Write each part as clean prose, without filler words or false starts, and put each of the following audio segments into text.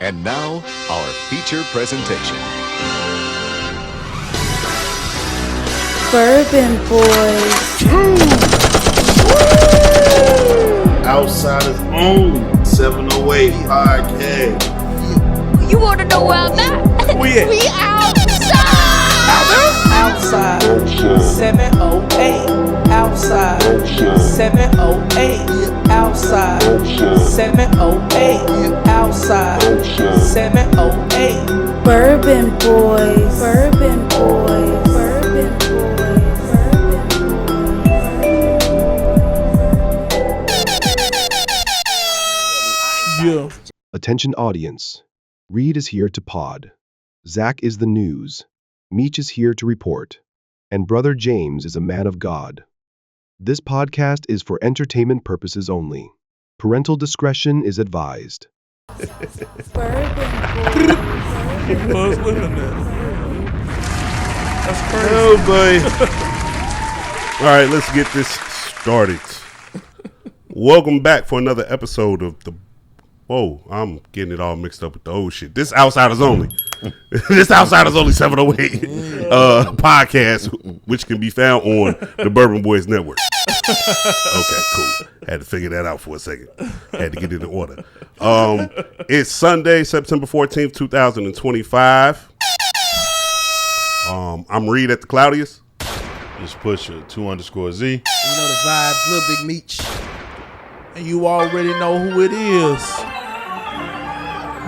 And now, our feature presentation. Bourbon Boys. Outsiders Own 708 Podcast. You want to know where I'm at? We at? We outside. Outside. 708. Outside. 708. Outside. 708. Outside. 708. Bourbon Boys. Bourbon Boys. Bourbon Boys. Yeah. Attention audience. Reed is here to pod. Zach is the news. Meech is here to report. And Brother James is a man of God. This podcast is for entertainment purposes only. Parental discretion is advised. Bourbon He was living that. That's crazy. Oh boy. All right, let's get this started. Welcome back for another episode of the... Whoa, I'm getting it all mixed up with the old shit. This Outsiders Only. This Outsiders Only 708 podcast, which can be found on the Bourbon Boys Network. Okay, cool. Had to figure that out for a second. Had to get it in order. It's Sunday, September 14th, 2025. I'm Reed at the Cloudiest. Just push it, 2_Z. You know the vibes, Little Big Meech. And you already know who it is.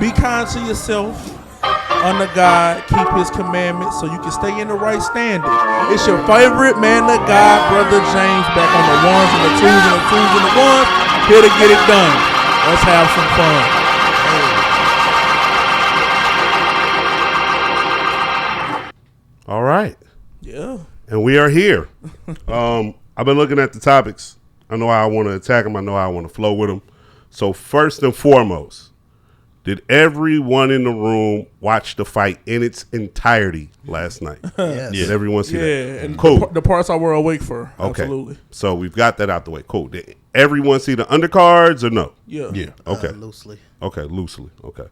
Be kind to yourself. Honor God. Keep his commandments so you can stay in the right standing. It's your favorite man of God, Brother James, back on the ones and the twos and the twos and the ones. Here to get it done. Let's have some fun. All right. Yeah. And we are here. I've been looking at the topics. I know how I want to attack them. I know how I want to flow with them. So first and foremost, did everyone in the room watch the fight in its entirety last night? Yes. Did everyone see that? Yeah, and Cool. the parts I were awake for. Okay. Absolutely. So we've got that out the way. Cool. Did everyone see the undercards or no? Yeah. Yeah. Okay. Loosely. Okay, loosely. Okay.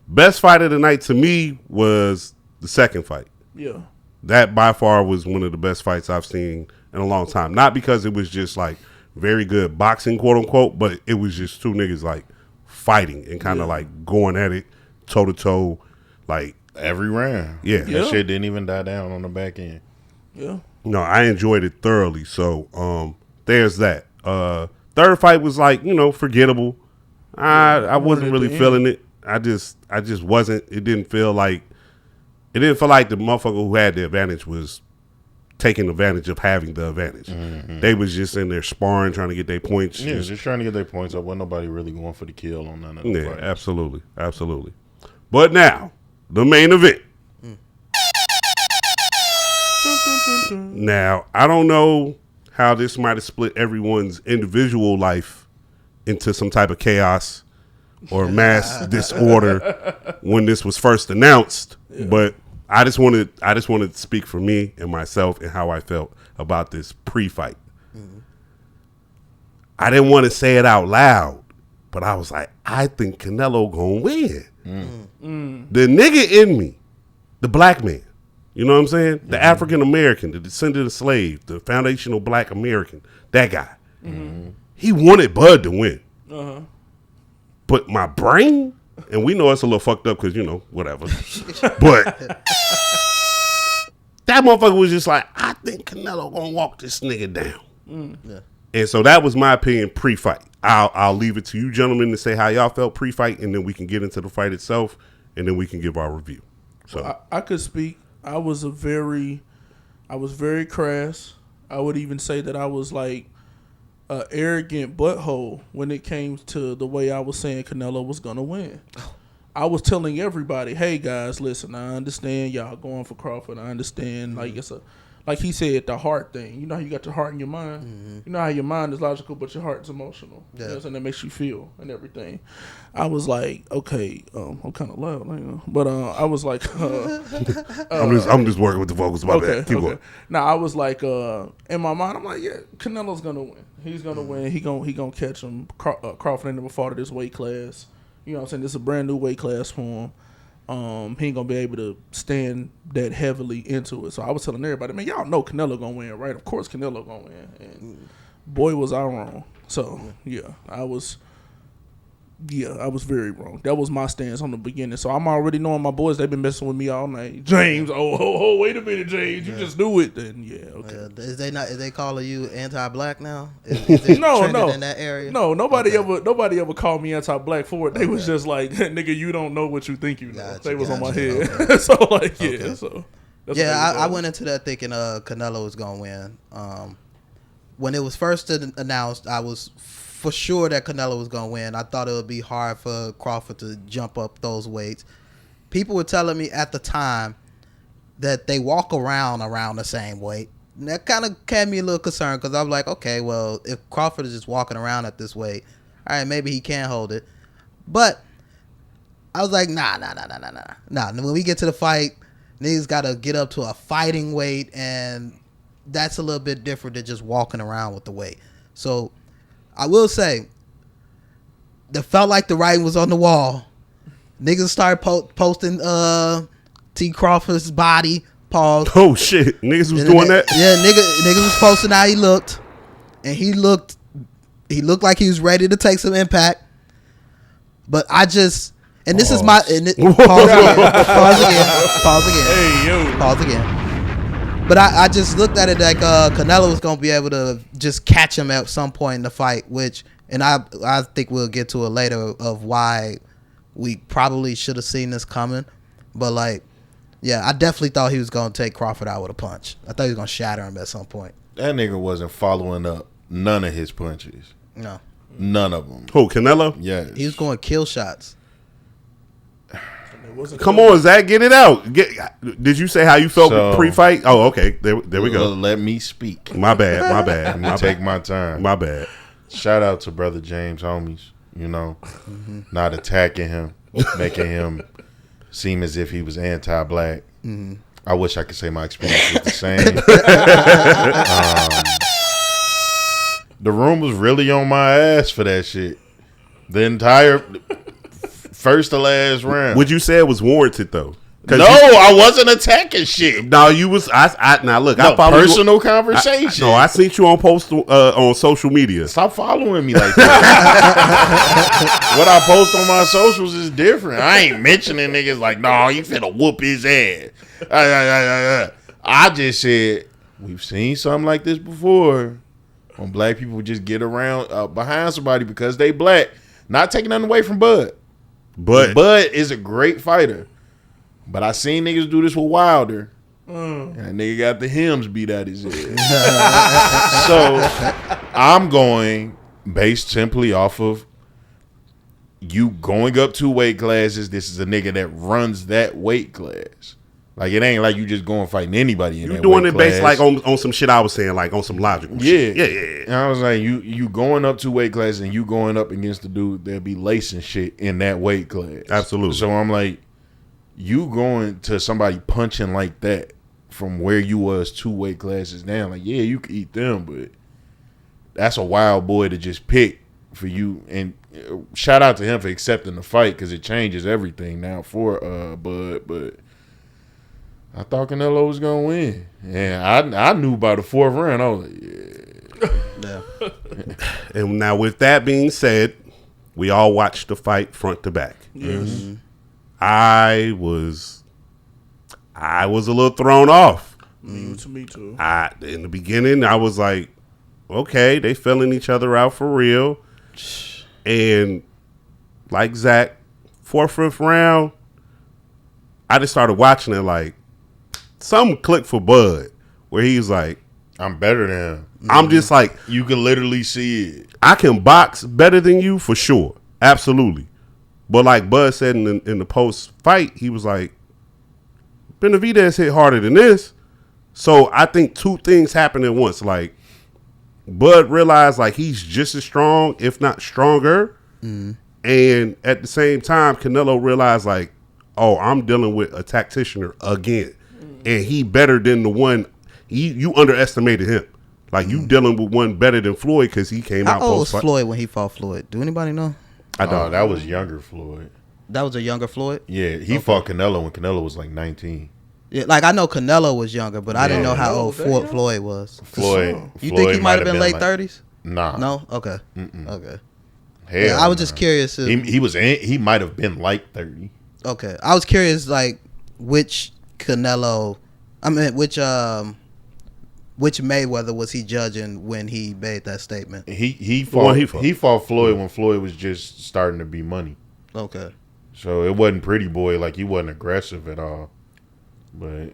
Best fight of the night to me was the second fight. Yeah. That by far was one of the best fights I've seen in a long time. Not because it was just like very good boxing, quote unquote, but it was just two niggas like fighting and kind of like going at it toe to toe, like Every round. Yeah. That shit didn't even die down on the back end. Yeah. No, I enjoyed it thoroughly. So there's that. Third fight was like, forgettable. I wasn't really feeling it. I just wasn't. It didn't feel like the motherfucker who had the advantage was taking advantage of having the advantage. Mm-hmm. They was just in there sparring, trying to get their points. Yeah, just trying to get their points up. Wasn't nobody really going for the kill on none of the fights. Absolutely. Absolutely. But now, the main event. Now, I don't know how this might have split everyone's individual life into some type of chaos or mass disorder when this was first announced, but I just wanted to speak for me and myself and how I felt about this pre-fight. Mm-hmm. I didn't want to say it out loud, but I was like, I think Canelo gonna win. The nigga in me, the black man, you know what I'm saying? The African American, the descendant of slave, the foundational black American, that guy. Mm-hmm. He wanted Bud to win. Uh-huh. But my brain, and we know it's a little fucked up because, whatever. But that motherfucker was just like, I think Canelo gonna walk this nigga down. Yeah. And so that was my opinion pre-fight. I'll leave it to you gentlemen to say how y'all felt pre-fight, and then we can get into the fight itself, and then we can give our review. So well, I could speak. I was very crass. I would even say that I was like an arrogant butthole when it came to the way I was saying Canelo was gonna win. I was telling everybody, "Hey guys, listen. I understand y'all going for Crawford. I understand like it's a." Like he said, the heart thing. You know how you got your heart in your mind? Mm-hmm. You know how your mind is logical, but your heart is emotional. Yeah. You know, and that makes you feel and everything. I was like, okay, I'm kind of loud, but I was like, I'm just working with the vocals. My bad. Keep going. Now I was like, in my mind, I'm like, yeah, Canelo's gonna win. He's gonna win. He gonna catch him. Crawford ain't never fought at this weight class. You know what I'm saying? It's a brand new weight class for him. He ain't gonna be able to stand that heavily into it. So I was telling everybody, man, y'all know Canelo gonna win, right? Of course Canelo gonna win. And boy, was I wrong. So yeah, I was very wrong. That was my stance on the beginning. So I'm already knowing my boys, they've been messing with me all night. James, wait a minute, James, you just knew it. Then okay. Is they calling you anti-black now? Is it No. in that area? No, nobody ever called me anti-black for it. They was just like, nigga, you don't know what you think you know. Gotcha, They was on my head. okay. So like, yeah. So that's I went into that thinking Canelo was gonna win. When it was first announced, I was for sure that Canelo was gonna win. I thought it would be hard for Crawford to jump up those weights. People were telling me at the time that they walk around the same weight. And that kind of had me a little concerned because I'm like, okay, well, if Crawford is just walking around at this weight, all right, maybe he can hold it. But I was like, nah. When we get to the fight, niggas got to get up to a fighting weight, and that's a little bit different than just walking around with the weight. So I will say, it felt like the writing was on the wall. Niggas started posting T. Crawford's body. Pause. Oh shit, niggas was doing that. Yeah, niggas was posting how he looked, and he looked like he was ready to take some impact. But I just, and this is my pause again. Hey yo. Pause again. But I just looked at it like Canelo was going to be able to just catch him at some point in the fight, and I think we'll get to it later of why we probably should have seen this coming. But like, yeah, I definitely thought he was going to take Crawford out with a punch. I thought he was going to shatter him at some point. That nigga wasn't following up none of his punches. No. None of them. Who, Canelo? Yes. He was going to kill shots. Come on, Zach, get it out. Did you say how you felt pre-fight? Oh, okay. There we go. Let me speak. My bad. Let me take my time. My bad. Shout out to Brother James, homies. You know, not attacking him, making him seem as if he was anti-black. I wish I could say my experience was the same. The room was really on my ass for that shit. The entire first to last round. Would you say it was warranted though? No, I wasn't attacking shit. No, you was. Now look, no, I follow personal you, conversation. I seen you on post on social media. Stop following me like that. What I post on my socials is different. I ain't mentioning niggas like, no, you finna whoop his ass. I just said we've seen something like this before. When black people just get around behind somebody because they black. Not taking nothing away from Bud. Bud is a great fighter. But I seen niggas do this with Wilder. And that nigga got the hymns beat out his head. So I'm going based simply off of you going up 2 weight classes. This is a nigga that runs that weight class. Like, it ain't like you just going fighting anybody in that weight class. You doing it based like on some shit I was saying, like on some logical shit. Yeah. And I was like, you going up 2 weight classes and you going up against the dude that be lacing shit in that weight class. Absolutely. So I'm like, you going to somebody punching like that from where you was 2 weight classes down, like, yeah, you could eat them, but that's a wild boy to just pick for you. And shout out to him for accepting the fight because it changes everything now for Bud. But I thought Canelo was gonna win, and I knew by the 4th round. I was like, yeah. And now, with that being said, we all watched the fight front to back. Yes. Mm-hmm. I was a little thrown off. Me too. In the beginning, I was like, okay, they filling each other out for real. And like Zach, 4th, 5th round, I just started watching it like, something clicked for Bud where he's like, I'm better than him. I'm just like, you can literally see it. I can box better than you for sure. Absolutely. But like Bud said in the post fight, he was like, Benavidez hit harder than this. So I think 2 things happened at once. Like, Bud realized like he's just as strong, if not stronger. And at the same time, Canelo realized like, oh, I'm dealing with a tactician again. And he better than the one. You underestimated him. Like, you dealing with one better than Floyd because he came out post-fight. post-fight. How old was Floyd when he fought Floyd? Do anybody know? I don't. That was younger Floyd. That was a younger Floyd? Yeah, he fought Canelo when Canelo was like 19. Yeah, like I know Canelo was younger, but I didn't know how old damn. Floyd was. Floyd You think he might have been late like, 30s? Nah. No? Okay. Okay. Hell Yeah, I was nah. just curious. He might have been like 30. Okay. I was curious, like, which Mayweather was he judging when he made that statement? He one fought he fought. Floyd when Floyd was just starting to be money. Okay. So it wasn't pretty boy, like he wasn't aggressive at all. But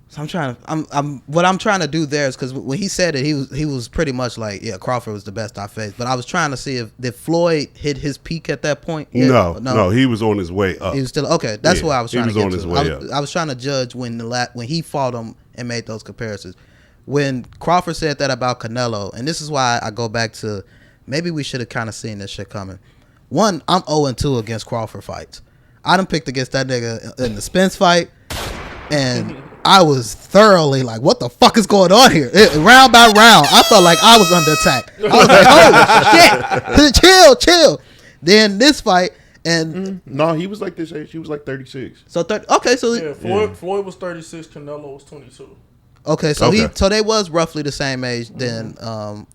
So what I'm trying to do there is because when he said it, he was pretty much like, yeah, Crawford was the best I faced. But I was trying to see if did Floyd hit his peak at that point? Yeah, No, he was on his way up. he was still okay. That's Yeah, what I was trying he to was get on his to. way up. I was trying to judge when he fought him and made those comparisons. When Crawford said that about Canelo, and this is why I go back to maybe we should have kind of seen this shit coming. One, I'm 0-2 against Crawford fights. I done picked against that nigga in the Spence fight, and I was thoroughly like, what the fuck is going on here? Round by round, I felt like I was under attack. I was like, oh, shit, chill. Then this fight, and no, he was like this age. He was like 36. so Floyd was 36, Canelo was 22. Okay, so Okay. so they was roughly the same age then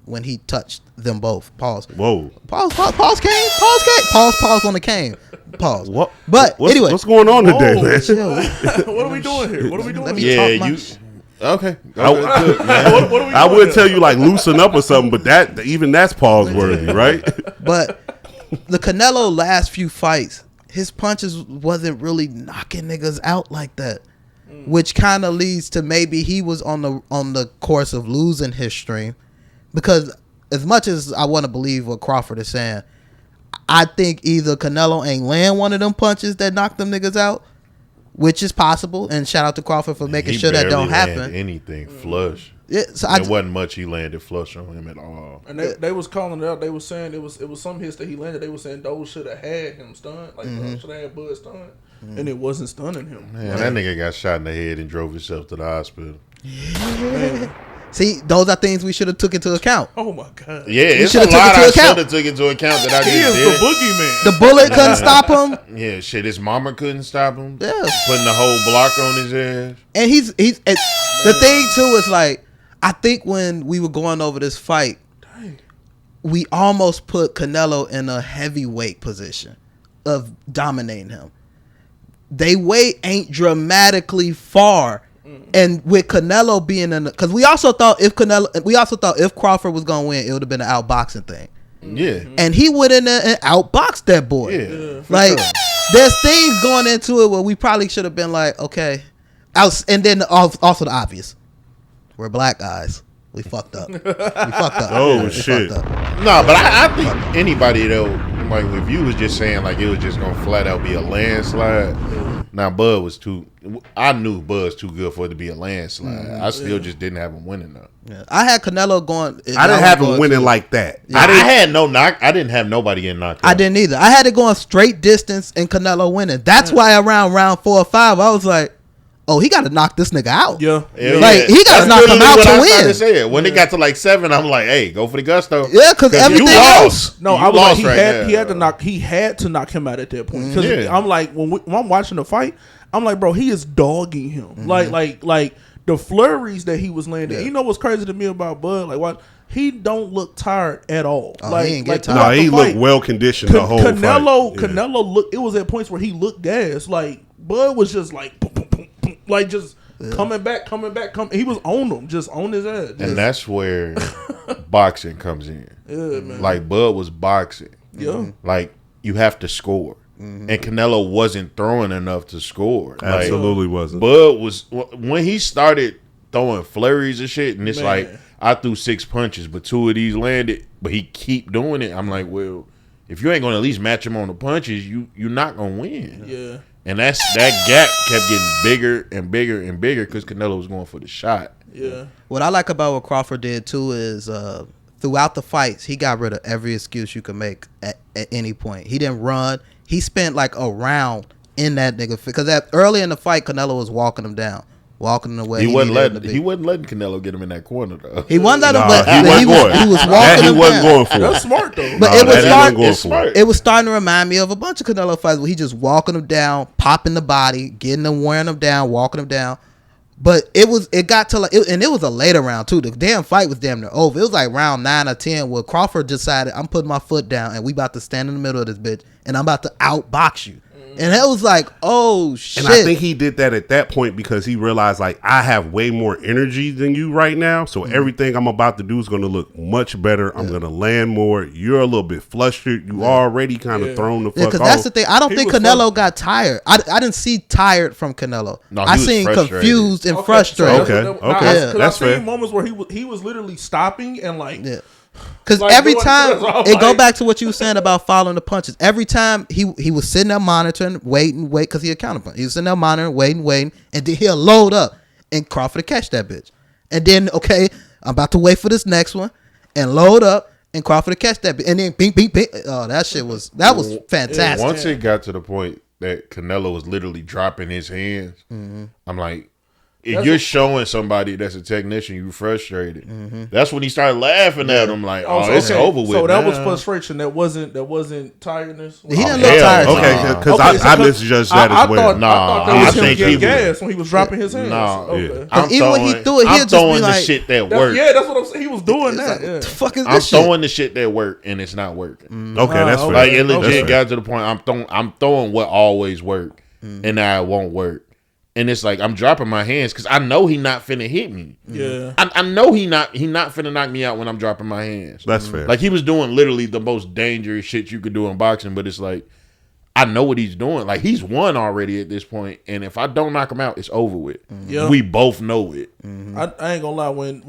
when he touched them both. Pause. Whoa. Pause cane. Pause on the cane. Pause. What? But anyway, what's going on today, man? What are we doing here? What are we doing? Let me here? talk my Yeah, you. shit. Okay. What are we I doing would here? tell you like loosen up or something, but that's pause worthy, right? But the Canelo last few fights, his punches wasn't really knocking niggas out like that, which kind of leads to maybe he was on the course of losing his stream, because as much as I want to believe what Crawford is saying, I think either Canelo ain't land one of them punches that knocked them niggas out, which is possible, and shout out to Crawford for making He sure that don't barely landed happen. anything flush. Yeah, so There wasn't much he landed flush on him at all. And they was calling it out. They was saying it was some hits that he landed. They was saying those should have had him stunned. Like should have had Bud stunned, and it wasn't stunning him. Man, that nigga got shot in the head and drove himself to the hospital. See, those are things we should have took into account. Oh my god. Yeah, it's a shoulda took lot into I account. should have took into account that I He just is did. the boogeyman. The bullet couldn't stop him. Yeah, shit, his mama couldn't stop him. Yeah. Putting the whole block on his ass. And he's the thing too is like, I think when we were going over this fight, we almost put Canelo in a heavyweight position of dominating him. They weight ain't dramatically far. And with Canelo being in, because we also thought if Crawford was gonna win, it would have been an outboxing thing. Yeah. And he went in there and outboxed that boy. Yeah. Like, there's things going into it where we probably should have been like, okay. And then also the obvious. We're black guys. We fucked up. Oh, We shit. fucked up. No, but I think anybody though, like if you was just saying like it was just gonna flat out be a landslide. Now Bud was I knew Bud's too good for it to be a landslide. I still just didn't have him winning though. Yeah. I had Canelo going. I didn't have him winning like that. I had no knock. I didn't have nobody getting knocked out. I didn't either. I had it going straight distance and Canelo winning. That's why around round 4 or 5, I was like, oh, he got to knock this nigga out. Yeah. Yeah, Like, he gotta That's knock him literally out what to I win. started saying. When it got to like 7, I'm like, hey, go for the gusto. Yeah, because everything you else. lost. No, You I was like, lost he right had now. he had to knock him out at that point. Because Yeah. I'm like, when I'm watching the fight, I'm like, bro, he is dogging him. Like the flurries that he was landing. Yeah. You know what's crazy to me about Bud? Like, what he don't look tired at all. Oh, like, he ain't get tired. No, throughout he the looked fight, well conditioned the whole fight. Yeah. Canelo looked. It was at points where he looked gas. Like Bud was just like, boom, boom, boom, boom, like just coming back. He was on him, just on his ass. Just, And that's where boxing comes in. yeah, man. Like Bud was boxing. yeah. Like you have to score. And Canelo wasn't throwing enough to score. Like, Absolutely wasn't. Bud was when he started throwing flurries and shit, and it's Man. like I threw 6 punches, but 2 of these landed. But he keep doing it. I'm like, well, if you ain't gonna at least match him on the punches, you're not gonna win. Yeah. And that gap kept getting bigger and bigger and bigger because Canelo was going for the shot. Yeah. What I like about what Crawford did too is throughout the fights, he got rid of every excuse you could make at any point. He didn't run. He spent like a round in that nigga because early in the fight, Canelo was walking him down. walking the way He wasn't needed him to letting be. he wasn't letting Canelo get him in that corner though. He wasn't letting him, Nah, but he wasn't going. he was That walking he him wasn't down. going for. That's smart though. But Nah, it was that he start, wasn't going it's for. smart. it was starting to remind me of a bunch of Canelo fights where he just walking them down, popping the body, getting them, wearing them down, walking them down. But it got to like, and it was a later round too. The damn fight was damn near over. It was like round 9 or 10 where Crawford decided, I'm putting my foot down and we about to stand in the middle of this bitch and I'm about to outbox you. And it was like, oh shit. And I think he did that at that point because he realized, like, I have way more energy than you right now. So everything I'm about to do is going to look much better. I'm going to land more. You're a little bit flustered. You already kind of thrown the fuck because off. that's the thing. I don't He think was Canelo fuck- got tired. I didn't see tired from Canelo. No, he I was seen frustrated. confused and Okay, frustrated. so Okay, now, okay. Because That's I've seen fair. moments where he was literally stopping and like. Yeah. Because Like every doing- time so I'm it go like- back to what you were saying about following the punches. Every time he was sitting there monitoring, waiting, because he a counterpunch. He was sitting there monitoring, waiting, and then he'll load up and Crawford to catch that bitch. And then okay, I'm about to wait for this next one and load up and Crawford to catch that bitch. And then bing, bing, bing. Oh, that was fantastic. Once it got to the point that Canelo was literally dropping his hands, I'm like, if you're showing somebody that's a technician, you frustrated. That's when he started laughing at him, like, "Oh, so, it's okay, over with." So that was now. frustration. That wasn't tiredness. He didn't Oh, look hell tired. no. Okay, because Okay, so I 'cause misjudged that I as well. Thought, I thought that I was him think getting he was- gas when he was dropping his hands. Nah, Okay. I'm Even when he throwing- threw it, he'll I'm just be throwing the like- shit that That's, worked. yeah, that's what I'm saying. He was doing It's that. like, Yeah. what the fuck is I'm this shit? throwing the shit that worked, and it's not working. Okay, that's fair. Like it That's legit fair. got to the point I'm throwing what always worked, and now it won't work. And it's like I'm dropping my hands because I know he not finna hit me. Yeah. I know he not finna knock me out when I'm dropping my hands. That's fair. Like he was doing literally the most dangerous shit you could do in boxing, but it's like I know what he's doing. Like he's won already at this point, and if I don't knock him out, it's over with. Yeah. We both know it. I ain't gonna lie. When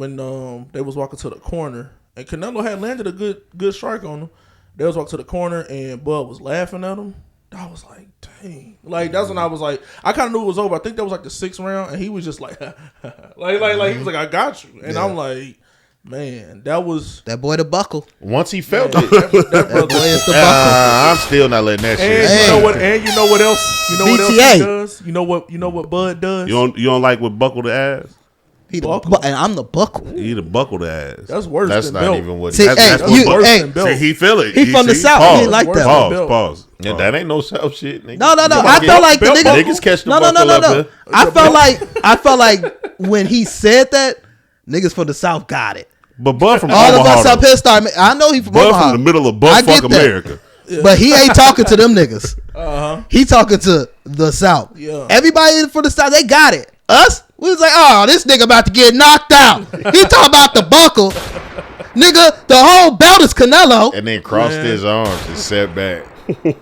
they was walking to the corner and Canelo had landed a good strike on him, they was walking to the corner and Bud was laughing at him. I was like, dang. Like that's when I was like, I kind of knew it was over. I think that was like the 6th round, and he was just like, like he was like, I got you, and I'm like, man, that was That boy the buckle. Once he felt that, it, that brother. Boy is the buckle. I'm still not letting that shit. And Hey. you know what? And you know what else? You know what else BTA. he does? You know what Bud does? You don't like what buckle the ass? He the Buckle. and I'm the buckle. He the buckle the ass. That's worse. That's than not belt. even what. See, He, hey, that's you, worse hey, than belt. See, he feel it. He from the South. He Pause, ain't like that. Pause. yeah, that ain't no South shit. Nigga. No. Come I on, felt like the belt nigga. buckle? Niggas catch the No. buckle up here. I felt like when he said that, niggas from the South got it. But Bud from All of Omaha, us up though. here start. I know he from Bud Omaha. from the middle of I buttfuck get that. America. But he ain't talking to them niggas. He talking to the South. Yeah. Everybody from the South, they got it. Us, we was like, oh, this nigga about to get knocked out. He talking about the buckle. Nigga, the whole belt is Canelo. And then crossed his arms and sat back.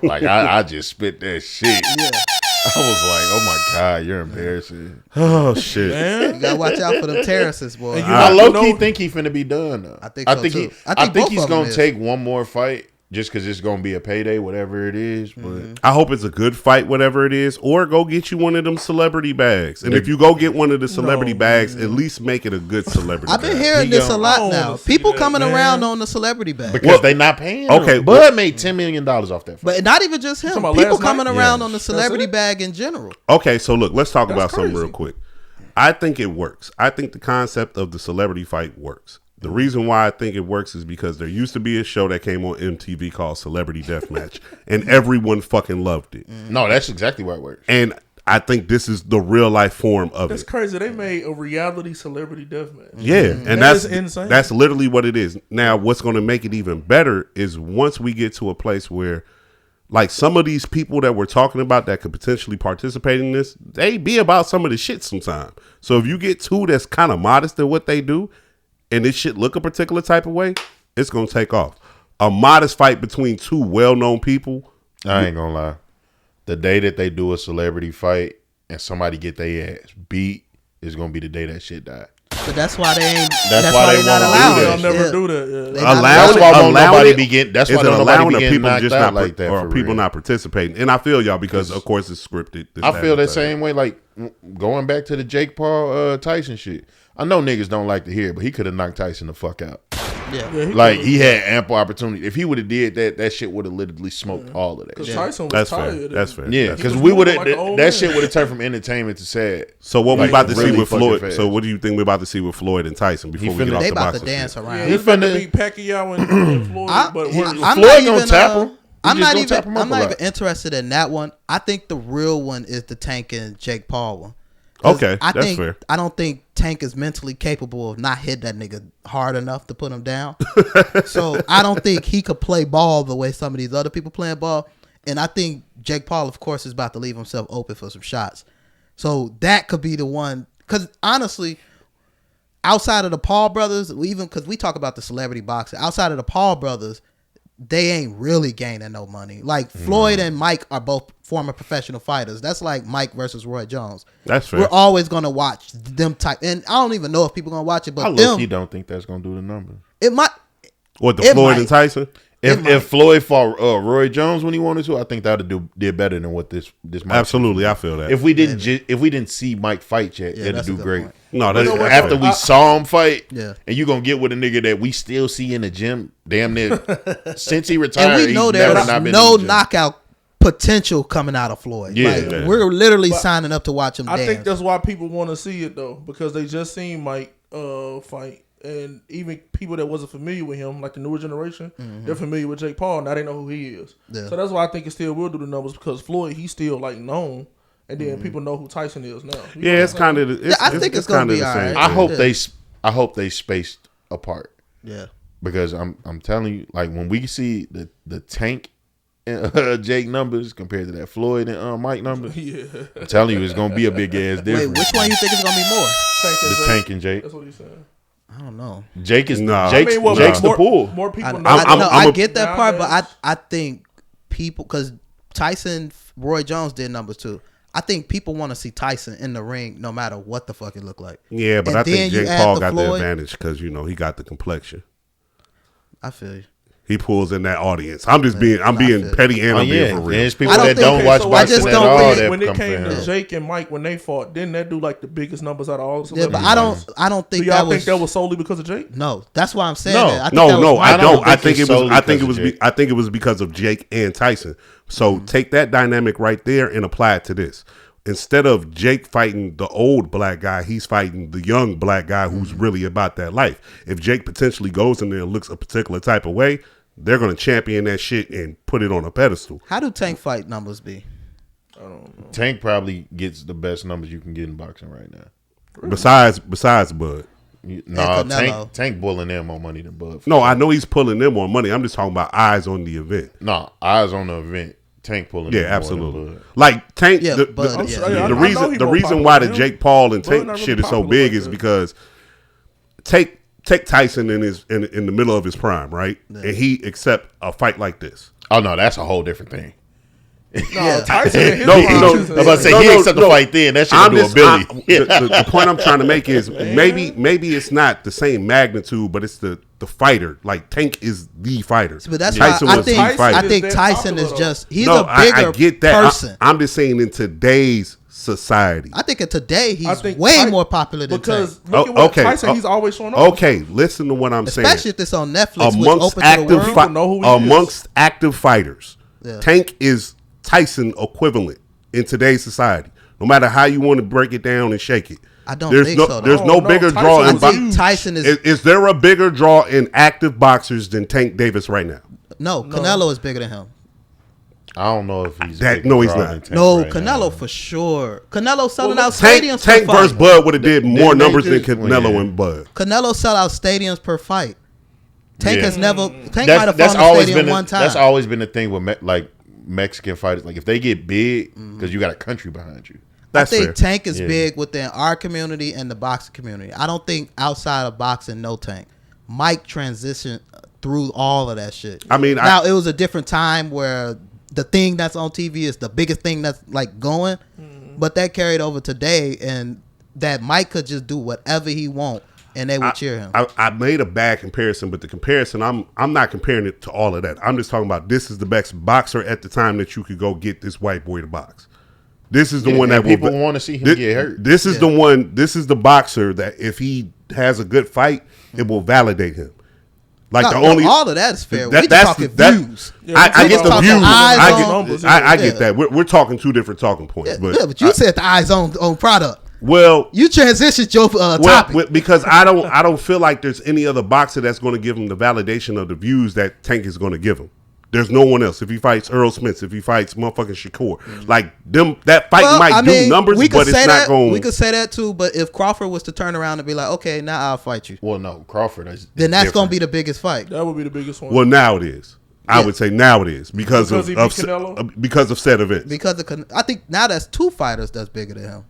Like I just spit that shit. I was like, oh my God, you're embarrassing. Oh shit. You gotta watch out for them terraces, boy. And you I know- low key think he finna be done though. I think so, too. I think both he's of them gonna is. take one more fight just because it's gonna be a payday, whatever it is. But I hope it's a good fight, whatever it is, or go get you one of them celebrity bags. And if you go get one of the celebrity bags, at least make it a good celebrity I've been bag. hearing He this a gonna- I lot don't now. wanna see People that, coming man. around on the celebrity bag. because they not paying. Okay, him. well- Bud made $10 million off that fight. But not even just him. talking about People last coming night? around Yeah. on the celebrity it? bag in general. Okay, so look, let's talk That's about something crazy. real quick. I think it works. I think the concept of the celebrity fight works. The reason why I think it works is because there used to be a show that came on MTV called Celebrity Deathmatch, and everyone fucking loved it. No, that's exactly why it works. And I think this is the real life form of That's it. crazy. They made a reality celebrity deathmatch. Yeah, and That that's is insane. That's literally what it is. Now, what's going to make it even better is once we get to a place where, like, some of these people that we're talking about that could potentially participate in this, they be about some of the shit sometime. So if you get two that's kind of modest in what they do, and this shit look a particular type of way, it's going to take off. A modest fight between two well-known people. I ain't gonna lie. The day that they do a celebrity fight and somebody get their ass beat is gonna be the day that shit died. But that's why they ain't. That's why they they not won't do allowed. that. They'll never Yeah. do that. Yeah. They not Allowing That's it, why won't allowing nobody it, be getting. That's is why it don't nobody allowing be or getting people knocked just out not like that. or for people real. not participating? And I feel y'all because of course it's scripted. This, I that, feel and the third. same way. Like going back to the Jake Paul Tyson shit. I know niggas don't like to hear it, but he could have knocked Tyson the fuck out. Yeah. Like he had ample opportunity. If he would have did that, that shit would have literally smoked all of that. Because Shit. Tyson was That's tired. fair. and- That's fair. Yeah, That's because fair. we would have like an old that man. shit would have turned from entertainment to sad. So what we Like, about to see really with fucking Floyd? fast. So what do you think we're about to see with Floyd and Tyson before we finna- get off They the about boxing to dance shit? around. Yeah, He he's finna finna- beat Pacquiao and Floyd. But I'm Floyd not gonna even, tap him. He I'm just not gonna tap him even. up I'm a not lot. even interested in that one. I think the real one is the Tank and Jake Paul one. 'Cause Okay, I that's think, fair. I don't think Tank is mentally capable of not hitting that nigga hard enough to put him down. So I don't think he could play ball the way some of these other people playing ball. And I think Jake Paul, of course, is about to leave himself open for some shots. So that could be the one. Because honestly, outside of the Paul brothers, even because we talk about the celebrity boxing, outside of the Paul brothers, they ain't really gaining no money. Like Floyd and Mike are both former professional fighters. That's like Mike versus Roy Jones. That's fair. We're always gonna watch them type, and I don't even know if people gonna watch it, I but low key them, don't think that's gonna do the numbers. it might. What the It Floyd might. and Tyson? If Floyd fought Roy Jones when he wanted to, I think that would did better than what this Mike Absolutely, I feel that. If we didn't if we didn't see Mike fight yet, Yeah, it'd that's a do good great. point. No, that's what, After we saw him fight, Yeah. and you gonna get with a nigga that we still see in the gym, damn near since he retired. And we know he's never there's not been no in the gym. knockout potential coming out of Floyd. Yeah. Like, Yeah. we're literally But signing up to watch him I dance. think that's why people want to see it though, because they just seen Mike fight, and even people that wasn't familiar with him, like the newer generation, they're familiar with Jake Paul. Now they know who he is. Yeah. So that's why I think it still will do the numbers, because Floyd, he's still like known, and then people know who Tyson is now. You know yeah, what it's I'm kind saying? of. I think it's gonna kinda be the all same right. I thing. hope Yeah. I hope they spaced apart yeah. because I'm telling you, like when we see the Tank and Jake numbers compared to that Floyd and Mike numbers, Yeah. I'm telling you, it's gonna be a big ass Wait, difference. which one you think is gonna be more? The Tank and Jake. That's what he's saying. I don't know. Jake is Nah. Jake's, I mean, well, Jake's the more, pool. More people I, know. I, no, I'm I a- get that part, but nowadays. I think people, because Tyson, Roy Jones did numbers too. I think people want to see Tyson in the ring no matter what the fuck it look like. Yeah, but And I then think you Jake add Paul the got the Floyd. advantage because he got the complexion. I feel you. He pulls in that audience. I'm just being I being feel petty and Oh I'm yeah, being for real. there's people I don't that think- don't okay, watch so I just boxing at don't all. think- That when it come came to fans. Jake and Mike, when they fought, didn't that do like the biggest numbers out of all the Yeah, celebrities? but I don't Do think y'all that was. think that was solely because of Jake? No, that's why I'm saying No. that. I think No, that was no, Mike. I don't. I think think it's it was. solely I think it because was. of Jake. I think it was because of Jake and Tyson. So take that dynamic right there and apply it to this. Instead of Jake fighting the old black guy, he's fighting the young black guy who's really about that life. If Jake potentially goes in there and looks a particular type of way, they're going to champion that shit and put it on a pedestal. How do tank fight numbers be? Tank probably gets the best numbers you can get in boxing right now. Besides Bud. Nah, Canelo. Tank bulling in more money than Bud. No, I know he's pulling them more money. I'm just talking about eyes on the event. Nah, eyes on the event. Tank pulling. Yeah, in more absolutely. than Bud. Like Tank, Yeah, the, Bud, the, yeah. the I know reason he the more reason popular why than the him. Jake Paul and Bud Tank not shit really is so popular big like is that. because take Tyson in the middle of his prime, right? And he accept a fight like this. Oh no, that's a whole different thing. No, Tyson in his No, prime no, is- I was about to say he accept the fight then. That shit I'm gonna do a just, Billy. the point I'm trying to make is maybe it's not the same magnitude, but it's the fighter. Like Tank is the fighter. But that's Tyson why I was the think fighter. I think Is that Tyson is popular, just he's no, a bigger I get that. person. I'm just saying in today's society. I think today I he's think way Ty- more popular than because Tank. look at what okay. Tyson, he's always showing up. Okay, listen to what I'm Especially saying. if it's on Netflix, which Amongst open to the active world. People know who he is. amongst active fighters, Yeah. Tank is Tyson equivalent in today's society. No matter how you want to break it down and shake it. I don't there's think no, so, though. There's Oh, no no, bigger Tyson draw was in I boxing. think Tyson is Is there a bigger draw in active boxers than Tank Davis right now? no. Canelo is bigger than him. I don't know if he's That- bigger no, he's draw not. than Tank No, right Canelo now. for sure. Canelo selling Well, out Tank stadiums Tank per versus fight. Bud would have did more they numbers than just- Canelo yeah. and Bud. Canelo sell out stadiums per fight. Tank Yeah. has never. Tank might have That's fought in a always stadium been one time. that's always been the thing with like Mexican fighters. Like if they get big, because you got a country behind you. That's I think fair. Tank is Yeah. big within our community and the boxing community. I don't think outside of boxing, no Tank. Mike transitioned through all of that shit. I mean, now it was a different time where the thing that's on TV is the biggest thing that's like going, but that carried over today, and that Mike could just do whatever he want, and they would cheer him. I made a bad comparison, but the comparison I'm not comparing it to all of that. I'm just talking about this is the best boxer at the time that you could go get this white boy to box. This is the Yeah, one and that people will, wanna see him thi- get hurt. This is the one. This is the boxer that if he has a good fight, it will validate him. Like No, the only all of that is fair. that- We just that's talking that- views. I get the talking views. eyes I on get, numbers, I yeah. get that. We're talking two different talking points. But you said the eyes on product. Well, You transitioned your topic. because I don't feel like there's any other boxer that's going to give him the validation of the views that Tank is going to give him. There's no one else. If he fights Earl Spence, if he fights motherfucking Shakur, like them, that fight might do numbers, but it's not going. We could say that too. But if Crawford was to turn around and be like, "Okay, now I'll fight you," Well, no, Crawford is. then that's different. gonna be the biggest fight. That would be the biggest one. Well, now it is. I Yeah. would say now it is because Because he beat Canelo? of said events. Because I think now that's two fighters that's bigger than him,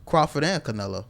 Crawford and Canelo.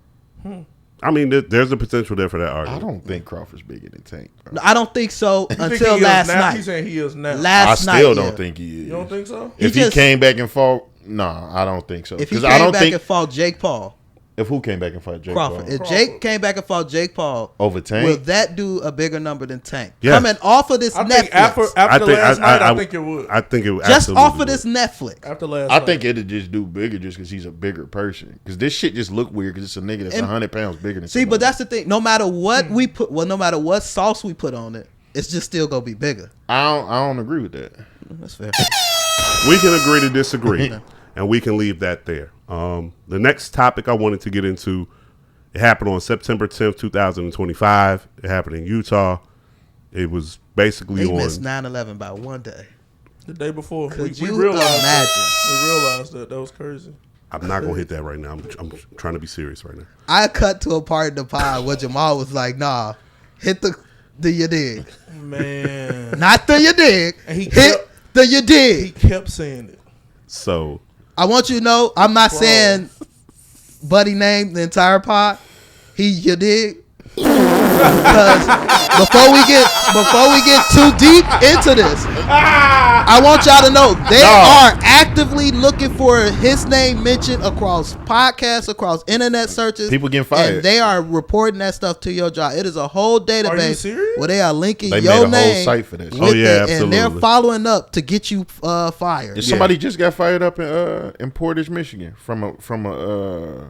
I mean, there's a potential there for that I argument. don't think Crawford's bigger than Tank. Bro. I don't think so You think until he is last now? night. He's saying he is now. I Last night, still yeah. don't think he is. You don't think so? If He he just- came back and fought, no, I don't think so. If he Because came I don't back think and fought Jake Paul, if who came back and fought Jake Crawford. Paul If Jake came back and fought Jake Paul over Tank, will that do a bigger number than Tank? Yes. Coming off of this I Netflix, think after last night, I think it would. I think it would. just absolutely off of would. this Netflix. After last I night. think it'd just do bigger just because he's a bigger person. Because this shit just look weird because it's a nigga that's And- 100 pounds bigger than. See, but somebody. that's the thing. No matter what we put, no matter what sauce we put on it, it's just still gonna be bigger. I don't agree with that. That's fair. We can agree to disagree, and we can leave that there. The next topic I wanted to get into, it happened on September 10th, 2025. It happened in Utah. It was basically They on. missed 9/11 by one day. the day before, we Could you realized imagine? that. We realized that was crazy. I'm not gonna hit that right now. I'm trying to be serious right now. I cut to a part in the pod where Jamal was like, "Nah, hit the you dig, Man, not the you dig, And he hit kept- the you he dig." kept saying it. So I want you to know, I'm not saying Buddy name the entire pod. He you dig. Because before we get too deep into this, I want y'all to know they are actively looking for his name mentioned across podcasts, across internet searches. People getting fired. and they are reporting that stuff to your job. It is a whole database serious? where they are linking They your made a whole name site for that shit. with Oh, yeah, it, and they're absolutely. following up to get you fired. Yeah, somebody just got fired up in Portage, Michigan, from a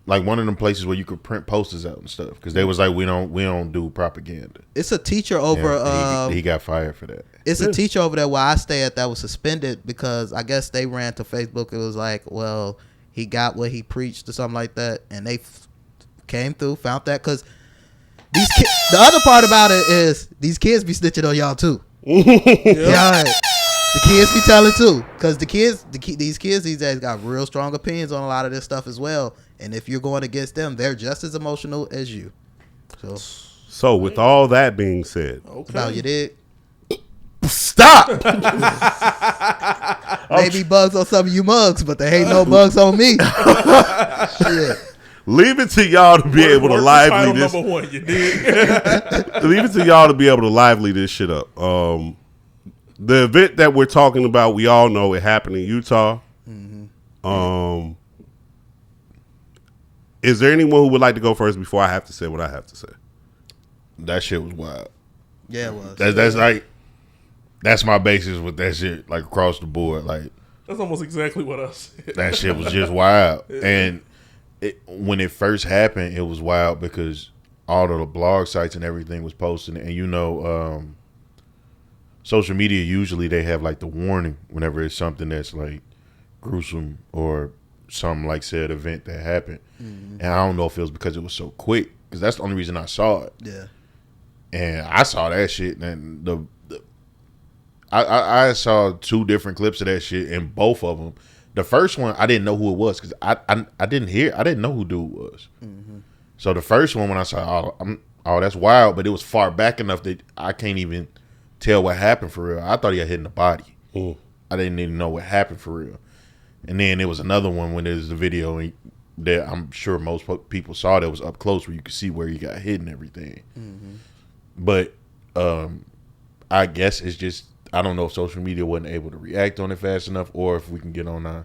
like one of them places where you could print posters out and stuff because they was like we don't do propaganda. It's a teacher over. Yeah, he got fired for that. It's a teacher over there where I stay at that was suspended because I guess they ran to Facebook. It was like, well, he got what he preached or something like that, and they came through, found that because these the other part about it is these kids be snitching on y'all too. Yeah, the kids be telling too because these kids these days got real strong opinions on a lot of this stuff as well, and if you're going against them, they're just as emotional as you. So with all that being said, Okay. About you did. stop. Maybe bugs on some of you mugs, but there ain't no bugs on me. Shit. Leave it to y'all to be able to Work lively title this. number one, you did. Leave it to y'all to be able to lively this shit up. The event that we're talking about, we all know it happened in Utah. Is there anyone who would like to go first before I have to say what I have to say? That shit was wild. Yeah, it was. That's like that's my basis with that shit. Like across the board, like That's almost exactly what I said. that shit was just wild. And when it first happened, it was wild because all of the blog sites and everything was posting it. And you know, social media usually they have like the warning whenever it's something that's like gruesome or something like said event that happened. And I don't know if it was because it was so quick because that's the only reason I saw it. Yeah. And I saw that shit, and I saw two different clips of that shit, and both of them. The first one I didn't know who it was because I didn't know who dude was. So the first one when I saw, oh that's wild, but it was far back enough that I can't even tell what happened for real. I thought he got hit in the body. I didn't even know what happened for real. And then there was another one when there's the video that I'm sure most people saw that was up close where you could see where he got hit and everything. But I guess it's just I don't know if social media wasn't able to react on it fast enough, or if we can get on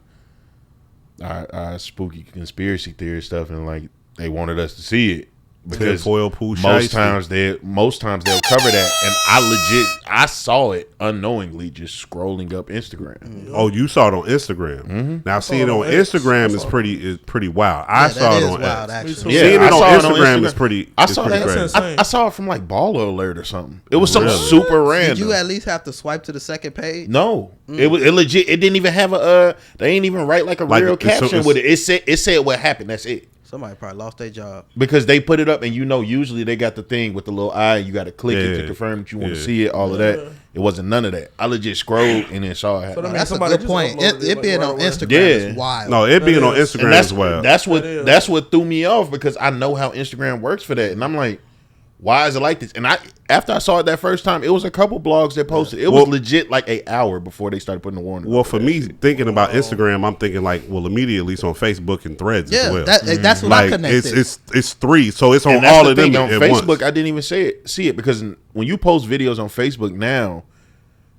our spooky conspiracy theory stuff and like they wanted us to see it, because Tinfoil pool most shiesty. times they'll cover that, and I saw it unknowingly just scrolling up Instagram. Oh, you saw it on Instagram. Now seeing it on Instagram is pretty wild. I saw that it is on wild, X. actually. Yeah, Seeing I it saw on it on Instagram Instagram. is pretty. I is saw pretty that. crazy. insane. I saw it from like Baller Alert or something. It was something super random. Did you at least have to swipe to the second page? No, it was legit. It didn't even have a. They ain't even write like a Like, real it's- caption it's- with it. It said what happened. That's it. Somebody probably lost their job. Because they put it up, and usually they got the thing with the little eye. You got to click it to Yeah. confirm that you want to Yeah. see it. All of that. It wasn't none of that. I legit scrolled and then saw it. So that means That's a somebody good just point. uploaded It like, being right on away. Instagram Yeah. is wild. No, it being on is. Instagram And as well. that's what threw me off, because I know how Instagram works for that, and I'm like, why is it like this? And after I saw it that first time, it was a couple blogs that posted. It was Well- legit like an hour before they started putting the warning. Well, for me, thinking about Instagram, I'm thinking like, well, immediately it's on Facebook and Threads as Yeah, well. that's what I Like connected. it's three, so it's on And that's all the of them thing, on at Facebook, once. I didn't even see it because when you post videos on Facebook now,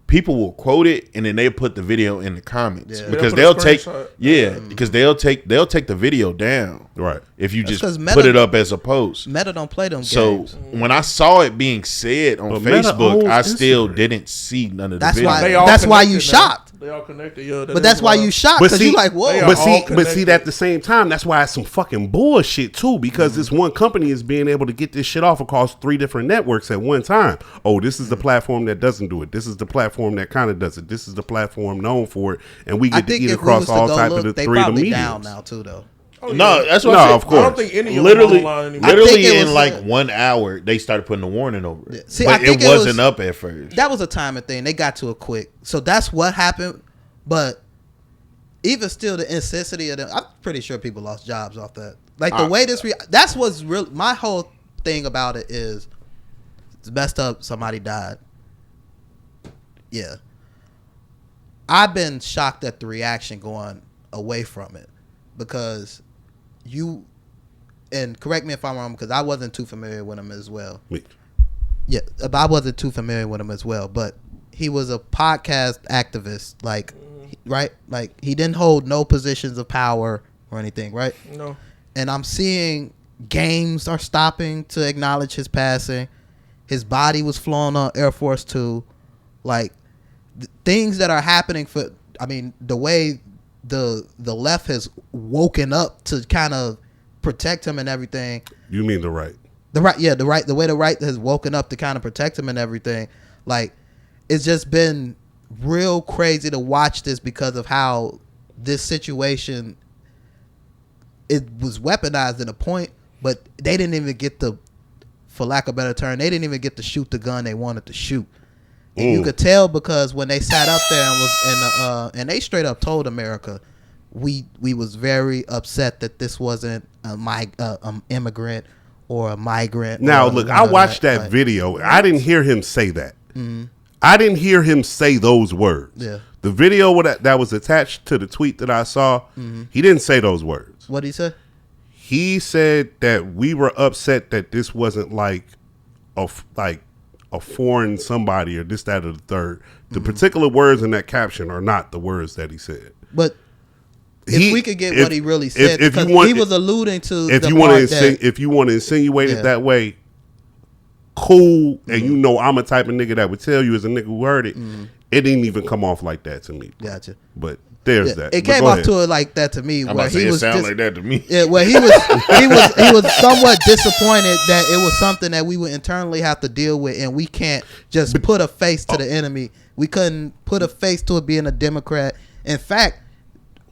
people will quote it and then they put the video in the comments Yeah. because They'll they'll put a take screenshot. because they'll take the video down Right. if you That's just 'cause put Meta- it up as a post. Meta don't play them So games. when I saw it being said on But Meta Facebook, I owns still Instagram. didn't see none of the That's videos. why- They all That's why you connected now. shocked. They all connected, yeah. But that's why you shocked, But because see, you like, whoa. They are but all see, at the same time, that's why it's some fucking bullshit too. Because this one company is being able to get this shit off across 3 different networks at one time. Oh, this is the platform that doesn't do it. This is the platform that kind of does it. This is the platform known for it, and we I get to think eat if we across was to all go types look, of the they 3 of the probably mediums. down now too, though. No, that's what No, I said. of course. I don't think any of them literally, online anymore. I think literally it in was like a- 1 hour, they started putting the warning over it. See, I but think it it was- wasn't up at first. That was a timing thing. They got to it quick. So that's what happened. But even still, the incessity of them, I'm pretty sure people lost jobs off that. Like the way this, that's what's real. My whole thing about it is, it's messed up. Somebody died. Yeah. I've been shocked at the reaction going away from it, because you, and correct me if I'm wrong, because I wasn't too familiar with him as well. Me. Yeah, but I wasn't too familiar with him as well, but he was a podcast activist, like, right? Like, he didn't hold no positions of power or anything, right? No. And I'm seeing games are stopping to acknowledge his passing. His body was flown on Air Force 2. Like, things that are happening for, I mean, the way the left has woken up to kind of protect him and everything. You mean the right? The way the right has woken up to kind of protect him and everything. Like, it's just been real crazy to watch this, because of how this situation, it was weaponized at a point, but they didn't even get to, for lack of a better term, they didn't even get to shoot the gun they wanted to shoot. And you could tell, because when they sat up there and was and they straight up told America, we was very upset that this wasn't a immigrant or a migrant. Now, or look, none I of watched that like, video. I didn't hear him say that. I didn't hear him say those words. Yeah. The video that was attached to the tweet that I saw, he didn't say those words. What did he say? He said that we were upset that this wasn't like a foreign somebody or this, that, or the third. The particular words in that caption are not the words that he said. But if we could get what he really said, if because you want, he was alluding to if the you want part to if you want to insinuate it that way, cool. And you know I'm a type of nigga that would tell you as a nigga who heard it. It didn't even come off like that to me. Gotcha. But there's that. It But came go off ahead. to it like that to me, I'm where about to say he it was sound like that to me. Yeah, well, he was somewhat disappointed that it was something that we would internally have to deal with, and we can't just put a face to the enemy. We couldn't put a face to it being a Democrat. In fact,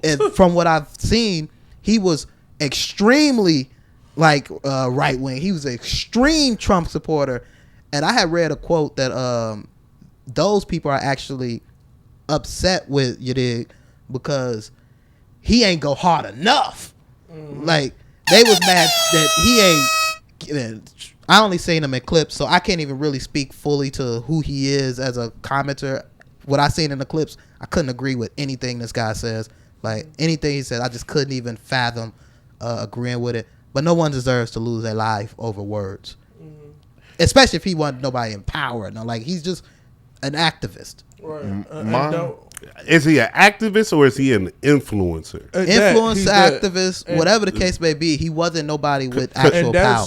and from what I've seen, he was extremely right wing. He was an extreme Trump supporter, and I had read a quote that those people are actually upset with you, dig, because he ain't go hard enough. Like, they was mad that he ain't. I only seen him in clips, so I can't even really speak fully to who he is as a commenter. What I seen in the clips, I couldn't agree with anything this guy says. Like, anything he said, I just couldn't even fathom agreeing with it. But no one deserves to lose their life over words, especially if he wasn't nobody in power. No, like, he's just an activist. Right. Is he an activist or is he an influencer? Influencer, activist, whatever the case may be, he wasn't nobody with actual power.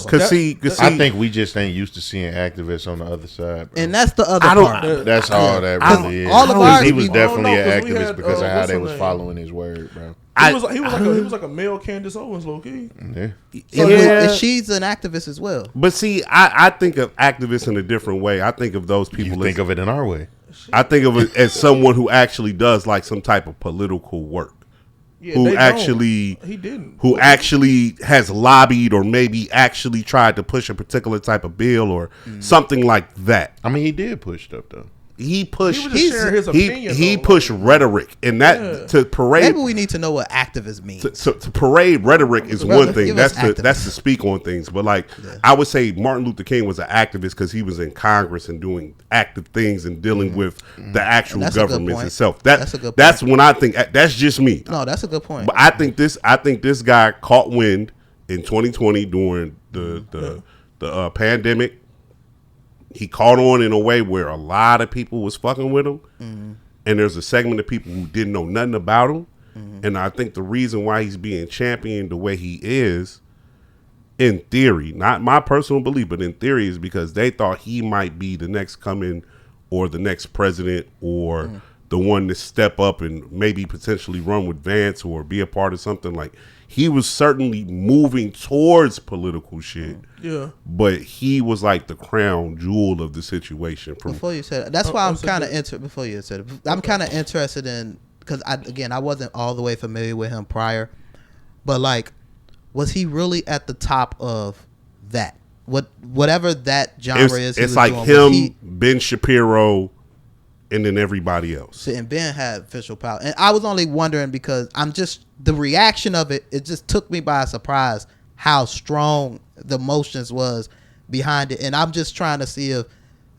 I think we just ain't used to seeing activists on the other side, bro. And that's the other part. That's all that really is. All of ours, he was definitely an because we activist had, because of how they what's was her following his word, bro. He was like a male Candace Owens, low key. Yeah. She's an activist as well. But see, I think of activists in a different way. I think of those people. You think of it in our way. I think of it as someone who actually does like some type of political work. Yeah, who actually has lobbied or maybe actually tried to push a particular type of bill or something like that. I mean, he did push stuff though. He pushed. His opinion, he pushed rhetoric, and that to parade. Maybe we need to know what activist means. To parade rhetoric is one thing. That's activist. that's to speak on things. But like I would say, Martin Luther King was an activist because he was in Congress and doing active things and dealing with the actual government itself. That's a good point. That's when I think that's just me. No, that's a good point. But I think this guy caught wind in 2020 during the pandemic. He caught on in a way where a lot of people was fucking with him. And there's a segment of people who didn't know nothing about him. And I think the reason why he's being championed the way he is, in theory, not my personal belief, but in theory, is because they thought he might be the next coming or the next president or the one to step up and maybe potentially run with Vance or be a part of something. Like, he was certainly moving towards political shit. Yeah. But he was like the crown jewel of the situation. Before you said it, that's why I'm kind of I'm kind of interested in, because I wasn't all the way familiar with him prior, but like, was he really at the top of that? Whatever that genre is. It's like him, Ben Shapiro, and then everybody else. And Ben had official power. And I was only wondering because the reaction of it just took me by surprise how strong the emotions was behind it. And I'm just trying to see if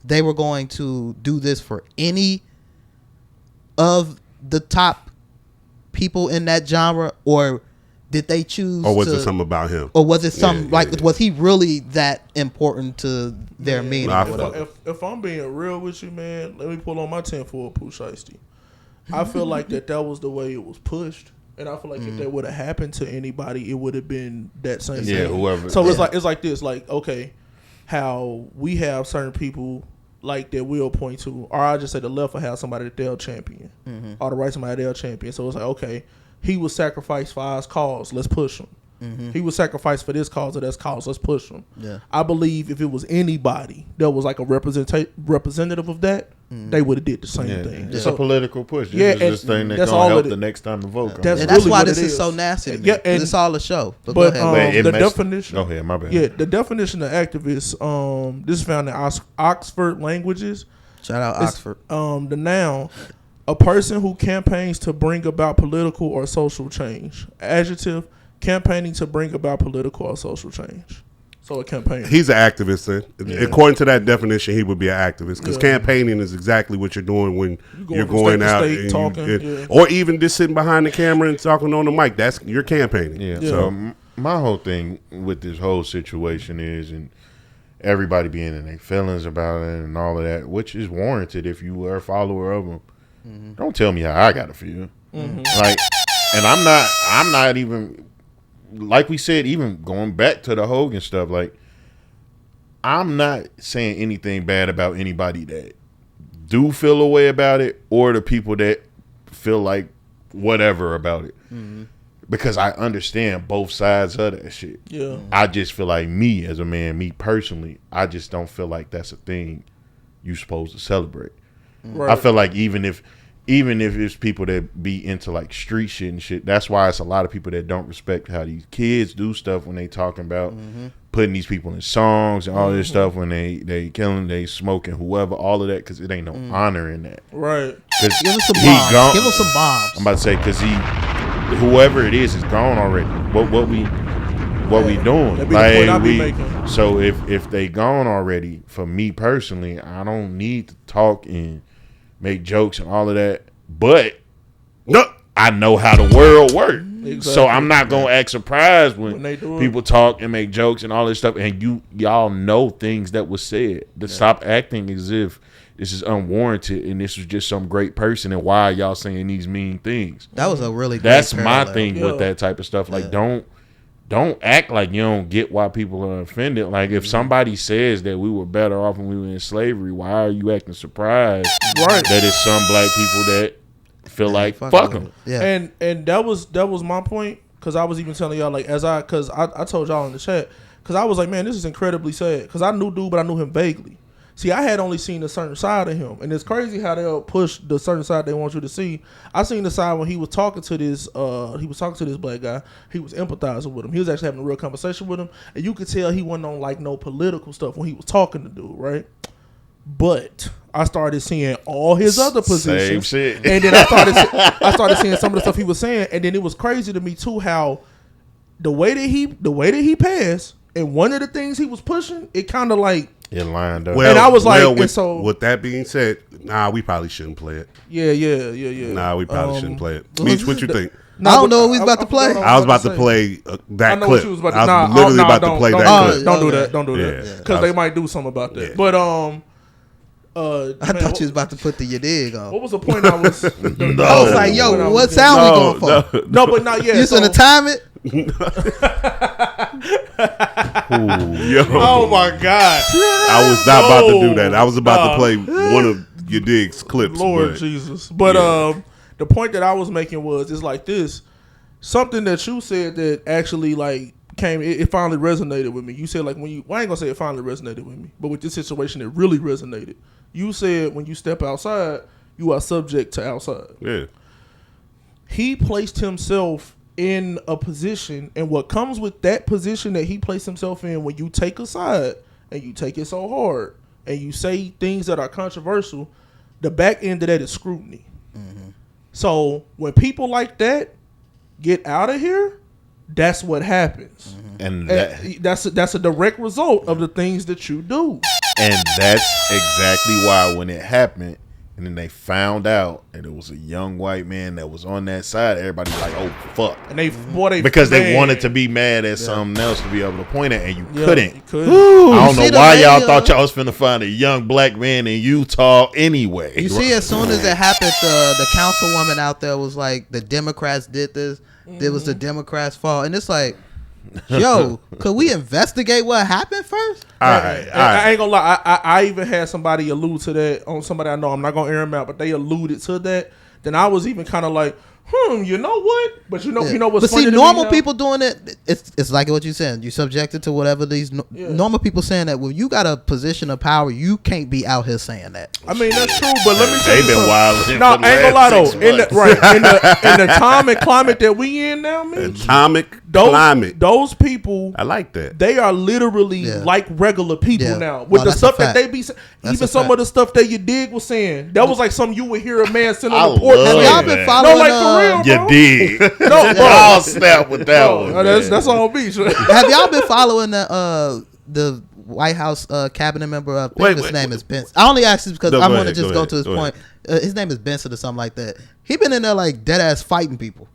they were going to do this for any of the top people in that genre, or did they choose or was it something about him? Or was it something was he really that important to their meaning? If I'm being real with you, man, let me pull on my 10 for Pooh Shiesty. I feel like that was the way it was pushed. And I feel like if that would have happened to anybody, it would have been that same thing. Whoever. So it's like this, like, okay, how we have certain people like that we'll point to, or I'll just say the left will have somebody that they'll champion, or the right somebody they'll champion. So it's like, okay, he was sacrificed for our cause, let's push him. He was sacrificed for this cause or that cause, let's push him. Yeah. I believe if it was anybody that was like a representative of that, they would have did the same thing. It's so, a political push. Yeah, this thing that's gonna help the next time the vote comes. That's really why what this it is so nasty to me. Yeah, and it's all a show. But the definition. Go ahead, my bad. Yeah, the definition of activist. This is found in Oxford Languages. Shout out Oxford. The noun, a person who campaigns to bring about political or social change. Adjective, campaigning to bring about political or social change. So a campaigner. He's an activist then. Yeah. According to that definition, he would be an activist because campaigning is exactly what you're doing when you're going out and talking, or even just sitting behind the camera and talking on the mic. That's you're campaigning. Yeah. So my whole thing with this whole situation is, and everybody being in their feelings about it and all of that, which is warranted if you are a follower of them. Don't tell me how I gotta feel. Like, and I'm not even, like we said, even going back to the Hogan stuff, like, I'm not saying anything bad about anybody that do feel a way about it or the people that feel like whatever about it. Because I understand both sides of that shit. Yeah. I just feel like me as a man, me personally, I just don't feel like that's a thing you supposed to celebrate. Right. I feel like even if it's people that be into like street shit and shit, that's why it's a lot of people that don't respect how these kids do stuff when they talking about putting these people in songs and all this stuff when they killing, they smoking, whoever, all of that, because it ain't no honor in that. Right. Give him some bombs. Give him some bombs. I'm about to say, because whoever it is gone already. What we doing? Like, so if they gone already, for me personally, I don't need to talk and make jokes and all of that, but I know how the world works. Exactly. So I'm not gonna act surprised when people talk and make jokes and all this stuff, and y'all know things that was said. To stop acting as if This is unwarranted, and this was just some great person. And why are y'all saying these mean things? That was a really. That's great my parallel. thing with that type of stuff. Like, don't act like you don't get why people are offended. Like, if somebody says that we were better off when we were in slavery, why are you acting surprised that it's some black people that feel like fuck them? Yeah, and that was my point, because I was even telling y'all, like, because I told y'all in the chat, because I was like, man, this is incredibly sad, because I knew dude, but I knew him vaguely. See, I had only seen a certain side of him, and it's crazy how they'll push the certain side they want you to see. I seen the side when he was talking to this black guy. He was empathizing with him. He was actually having a real conversation with him, and you could tell he wasn't on like no political stuff when he was talking to dude, right? But I started seeing all his other positions, Same shit. and then I started seeing some of the stuff he was saying, and then it was crazy to me too how the way that he passed, and one of the things he was pushing, it kind of like. It lined up. Well, and I was like, with that being said, we probably shouldn't play it. Yeah. Nah, we probably shouldn't play it. Meech, what you think? I don't know what we was about to play. I was about to play that I know clip. what you was about to, I was literally about to play that clip. Don't do that. Because they might do something about that. Yeah. But I thought you was about to put the "you dig" on. What was the point I was? No. I was like, "Yo, what sound we going for?" No, but not yet. You just gonna time it? Yo. Oh my God! I was not about to do that. I was about to play one of your Diggs clips. Lord Jesus! But the point that I was making was, it's like this. Something that you said that actually like came. It finally resonated with me. You said like when you. Well, I ain't gonna say it finally resonated with me, but with this situation, it really resonated. You said when you step outside, you are subject to outside. Yeah. He placed himself in a position, and what comes with that position that he placed himself in, when you take a side and you take it so hard and you say things that are controversial, the back end of that is scrutiny. Mm-hmm. So when people like that get out of here, that's what happens. Mm-hmm. And that's a direct result of the things that you do. And that's exactly why when it happened, and then they found out that it was a young white man that was on that side, everybody's like, "Oh fuck!" And they wanted to be mad at something else to be able to point at, and you couldn't. You couldn't. I don't know why y'all thought y'all was finna find a young black man in Utah anyway. You see, as soon as it happened, the councilwoman out there was like, "The Democrats did this. It was the Democrats' fault," and it's like, yo, could we investigate what happened first? All right. I ain't gonna lie. I even had somebody allude to that on somebody I know. I'm not gonna air them out, but they alluded to that. Then I was even kind of like, you know what? But you know what's But funny see, to normal me now? people doing it, it's like what you said. You subjected to whatever these normal people saying that when you got a position of power, you can't be out here saying that. I mean, that's true, but let me tell you They've been something. wilding. No, for I ain't the gonna lie last though. 6 months. In the time and climate that we in now, man, climate. those people, I like that. they are literally like regular people now. With the that's stuff a that fact. they be saying, That's even a some fact. of the stuff that you dig was saying, that was like something you would hear a man sitting I on the porch. love Have saying. y'all been that. following? No, like for real, bro. You did. No, bro. I'll snap with that one. That's all beach. Have y'all been following the White House cabinet member? I think his name is Benson. I only asked this because I want to just go to his point. His name is Benson or something like that. He been in there like dead ass fighting people.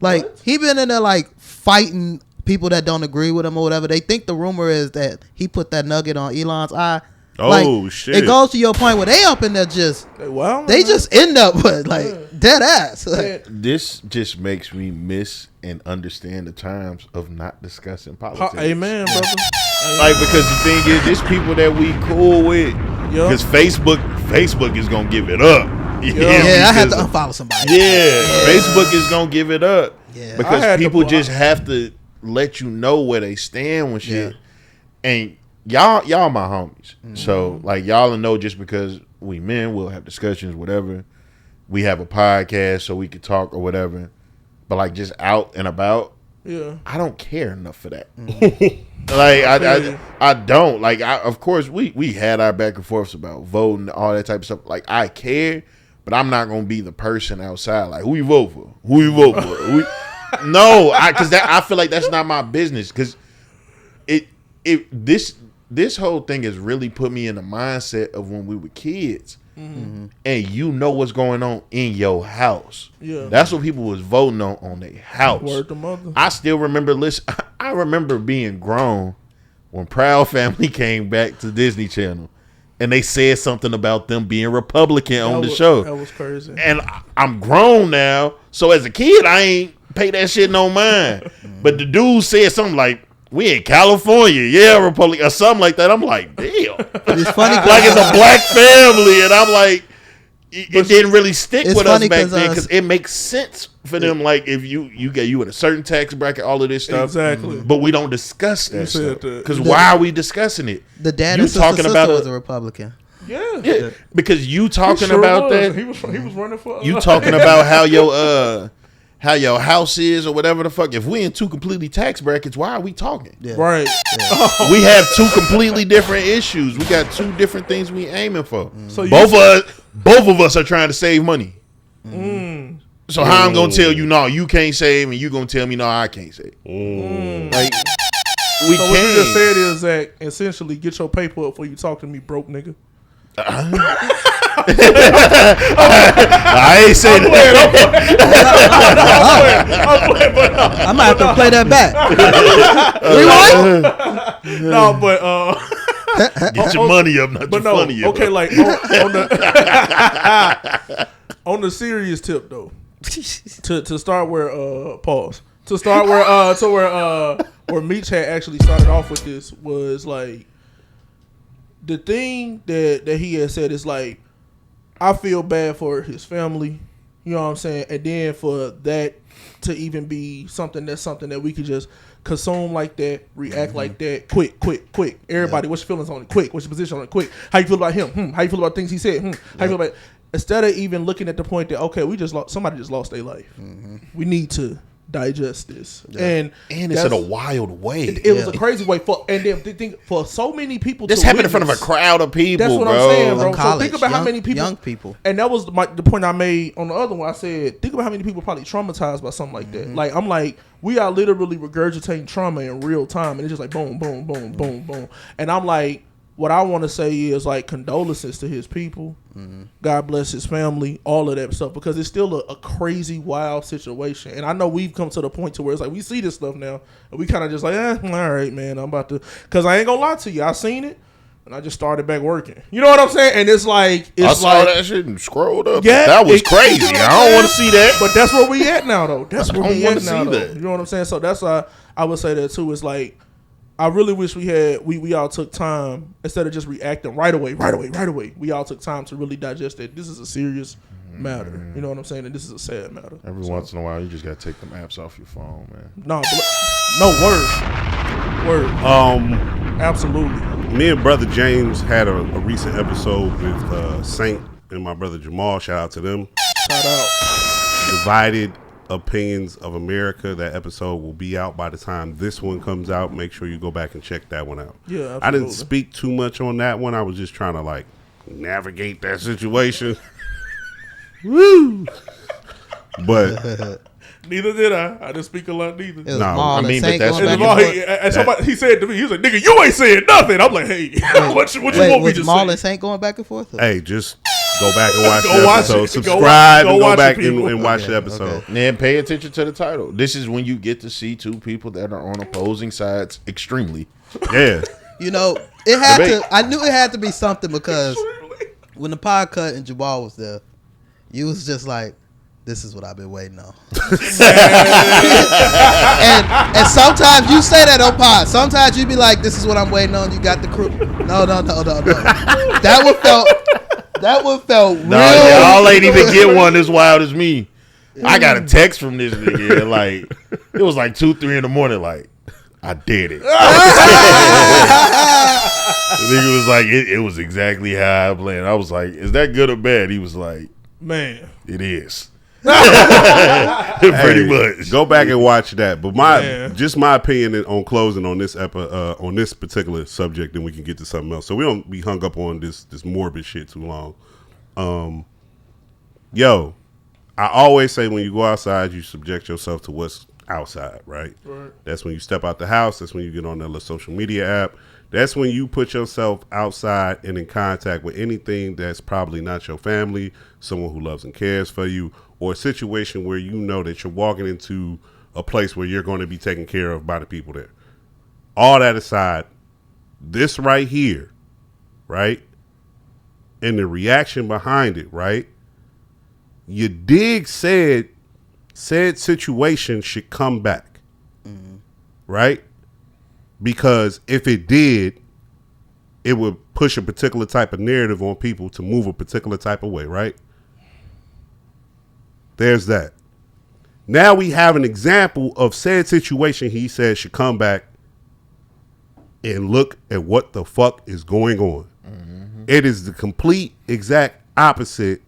Like he been in there like fighting people that don't agree with him or whatever. They think the rumor is that he put that nugget on Elon's eye. Oh, shit. It goes to your point where they up in there just they just end up with like dead ass. Like, This just makes me miss and understand the times of not discussing politics. Amen, brother. Like, because the thing is, there's people that we cool with. Because Facebook is gonna give it up. I had to unfollow somebody. Facebook is gonna give it up. Yeah. Because people just have to let you know where they stand with shit. And y'all my homies. So like y'all know, just because we men, we'll have discussions, whatever. We have a podcast so we can talk or whatever. But like just out and about, I don't care enough for that. Like I don't. Like of course we had our back and forths about voting, all that type of stuff. Like I care, but I'm not gonna be the person outside like, who you vote for? Who you vote for? No, because I feel like that's not my business. Because this whole thing has really put me in the mindset of when we were kids. And you know what's going on in your house. That's what people was voting on their house. Word to mother. I still remember I remember being grown when Proud Family came back to Disney Channel, and they said something about them being Republican on the That show. was crazy. And I'm grown now, so as a kid, I ain't pay that shit no mind. But the dude said something like, "We in California, yeah, Republican," or something like that. I'm like, damn. It's funny, Like it's a black family, and I'm like, it didn't really stick It's with us funny back 'cause, then because it makes sense for them. Like if you in a certain tax bracket, all of this stuff, Exactly. But we don't discuss that said stuff that. because why are we discussing it? the dad You and sister, talking about was a- a Republican. Yeah. Yeah, because you He talking sure about was. that. He was running for. You talking about how your house is or whatever the fuck. If we in two completely tax brackets, why are we talking? Yeah. right? We have two completely different issues. We got two different things we aiming for. So you Both of us are trying to save money. So how I'm gonna tell you no, you can't save, and you gonna tell me no, I can't save. Like we So what you just can. said is that essentially get your paper up before you talk to me, broke nigga. I ain't say that. I might have to play that back. No, but Get your money up, not but your no. funny up. Okay, like on the on the serious tip though. To start where pause. To start where Meech had actually started off with this was like the thing that he had said is like, I feel bad for his family, you know what I'm saying, and then for that to even be something that we could just consume like that, react like that, quick. Everybody, what's your feelings on it? Quick, what's your position on it? Quick, how you feel about him? How you feel about things he said? How you feel about instead of even looking at the point that okay, somebody just lost their life. We need to digest this, and it's in a wild way. It was a crazy way for so many people. This to happened in front of a witness. crowd of people. That's what bro. I'm saying, bro. On So college, think about how young- many people, young people. and that was the point I made on the other one. I said, think about how many people probably traumatized by something like that. Like I'm like, we are literally regurgitating trauma in real time, and it's just like boom, boom, boom, boom, boom. And I'm like, what I want to say is like condolences to his people. God bless his family, all of that stuff, because it's still a crazy, wild situation. And I know we've come to the point to where it's like we see this stuff now, and we kind of just like, all right, man, I'm about to. Because I ain't gonna lie to you, I seen it, and I just started back working. You know what I'm saying? And it's like I saw that shit and scrolled up. Yeah, that was it- crazy. you know what I I'm don't saying? want to see that. But that's where we at now, though. That's where I we don't at wanna now, see though. that. You know what I'm saying? So that's why I would say that too. Is like, I really wish we all took time instead of just reacting right away. We all took time to really digest that this is a serious matter. You know what I'm saying? And this is a sad matter. Every once in a while, you just gotta take them apps off your phone, man. No word. Absolutely. Me and brother James had a recent episode with Saint and my brother Jamal. Shout out to them. Shout out. Divided Opinions of America. That episode will be out by the time this one comes out. Make sure you go back and check that one out. Yeah, absolutely. I didn't speak too much on that one. I was just trying to like navigate that situation. Woo! But Neither did I. I didn't speak a lot neither. It was No, Maul I and mean, Saint but that's going And back Jamal, and forth. and somebody, he said to me, he was like, nigga, you ain't saying nothing. I'm like, hey, what you Wait, want me was to Maul say? and Saint going back and forth? hey, just go back and watch Go the watch episode. it. Subscribe Go and go watch back it, people. and watch Okay, the episode. okay. Then pay attention to the title. This is when you get to see two people that are on opposing sides extremely. Yeah. You know, it had Debate. to. I knew it had to be something because when the pod cut and Jabal was there, you was just like, "This is what I've been waiting on." and sometimes you say that on pod. Sometimes you be like, "This is what I'm waiting on." You got the crew. No. That one felt real. Nah, y'all ain't even get one as wild as me. I got a text from this nigga. Like, it was like 2-3 in the morning. Like, I did it. The nigga was like, it was exactly how I planned. I was like, is that good or bad? He was like, Man. it is. Pretty much. Go back and watch that. But Yeah. my opinion on closing on this on this particular subject, then we can get to something else. So we don't be hung up on this morbid shit too long. Yo, I always say when you go outside, you subject yourself to what's outside, right? That's when you step out the house. That's when you get on that little social media app. That's when you put yourself outside and in contact with anything that's probably not your family, someone who loves and cares for you, or a situation where you know that you're walking into a place where you're going to be taken care of by the people there. All that aside, this right here, right, and the reaction behind it, right? You dig said situation should come back, right? Because if it did, it would push a particular type of narrative on people to move a particular type of way, right? There's that. Now we have an example of said situation he said should come back and look at what the fuck is going on. It is the complete exact opposite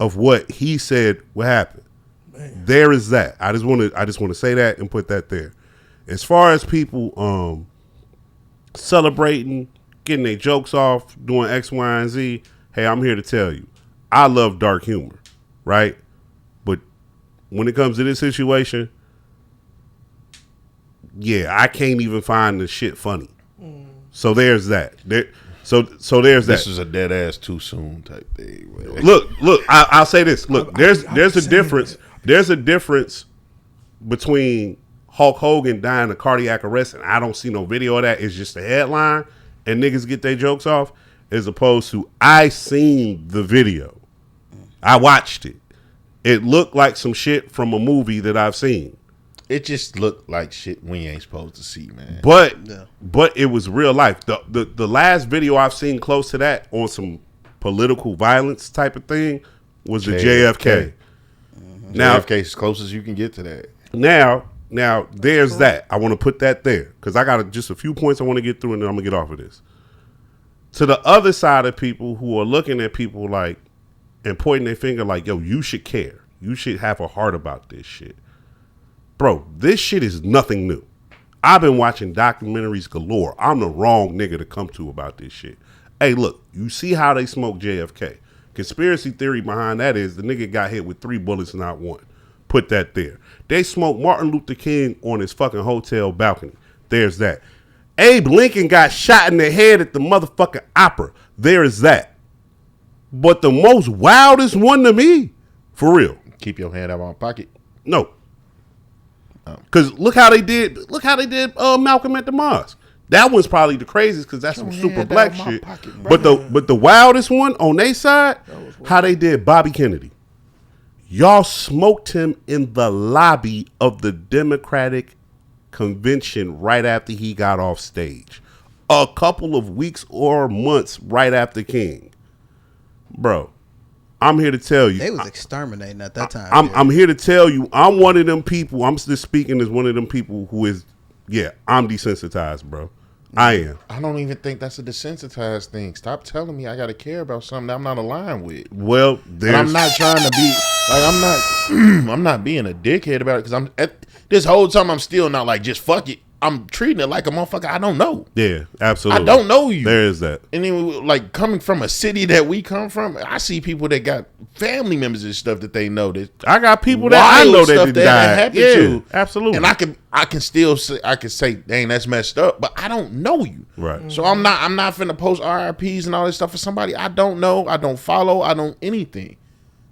of what he said would happen. Man. There is that. I just want to say that and put that there. As far as people celebrating, getting their jokes off, doing X, Y, and Z, hey, I'm here to tell you, I love dark humor, right? But when it comes to this situation, yeah, I can't even find the shit funny. So there's that. So there's that. This is a dead ass too soon type thing. Look. I'll say this. Look, there's a difference. There's a difference between Hulk Hogan dying of cardiac arrest, and I don't see no video of that. It's just a headline, and niggas get their jokes off, as opposed to I seen the video. I watched it. It looked like some shit from a movie that I've seen. It just looked like shit we ain't supposed to see, man. But it was real life. The last video I've seen close to that on some political violence type of thing was the JFK. Now, JFK is as close as you can get to that. Now there's that. I want to put that there because I got just a few points I want to get through, and then I'm gonna get off of this. To the other side of people who are looking at people like and pointing their finger like, yo, you should care. You should have a heart about this shit. Bro, this shit is nothing new. I've been watching documentaries galore. I'm the wrong nigga to come to about this shit. Hey, look, you see how they smoke JFK. Conspiracy theory behind that is the nigga got hit with 3 bullets, not 1. Put that there. They smoked Martin Luther King on his fucking hotel balcony. There's that. Abe Lincoln got shot in the head at the motherfucking opera. There is that. But the most wildest one to me, for real. Keep your hand out of my pocket. No. Because look how they did Malcolm at the mosque. That one's probably the craziest because that's some super black shit. Pocket, but the wildest one on their side, how they did Bobby Kennedy. Y'all smoked him in the lobby of the Democratic convention right after he got off stage. A couple of weeks or months right after King. Bro, I'm here to tell you. They was exterminating at that time. I'm here to tell you, I'm one of them people. I'm just speaking as one of them people who is, I'm desensitized, bro. I am. I don't even think that's a desensitized thing. Stop telling me I got to care about something that I'm not aligned with. Well, I'm not trying to be like I'm not being a dickhead about it because this whole time I'm still not like just fuck it. I'm treating it like a motherfucker I don't know. Yeah, absolutely. I don't know you. There is that. And then, like, coming from a city that we come from, I see people that got family members and stuff that they know. That I got people that I know that died. To. Absolutely. And I can still say, dang, that's messed up, but I don't know you. Right. So I'm not finna post RIPs and all this stuff for somebody I don't know, I don't follow, I don't anything.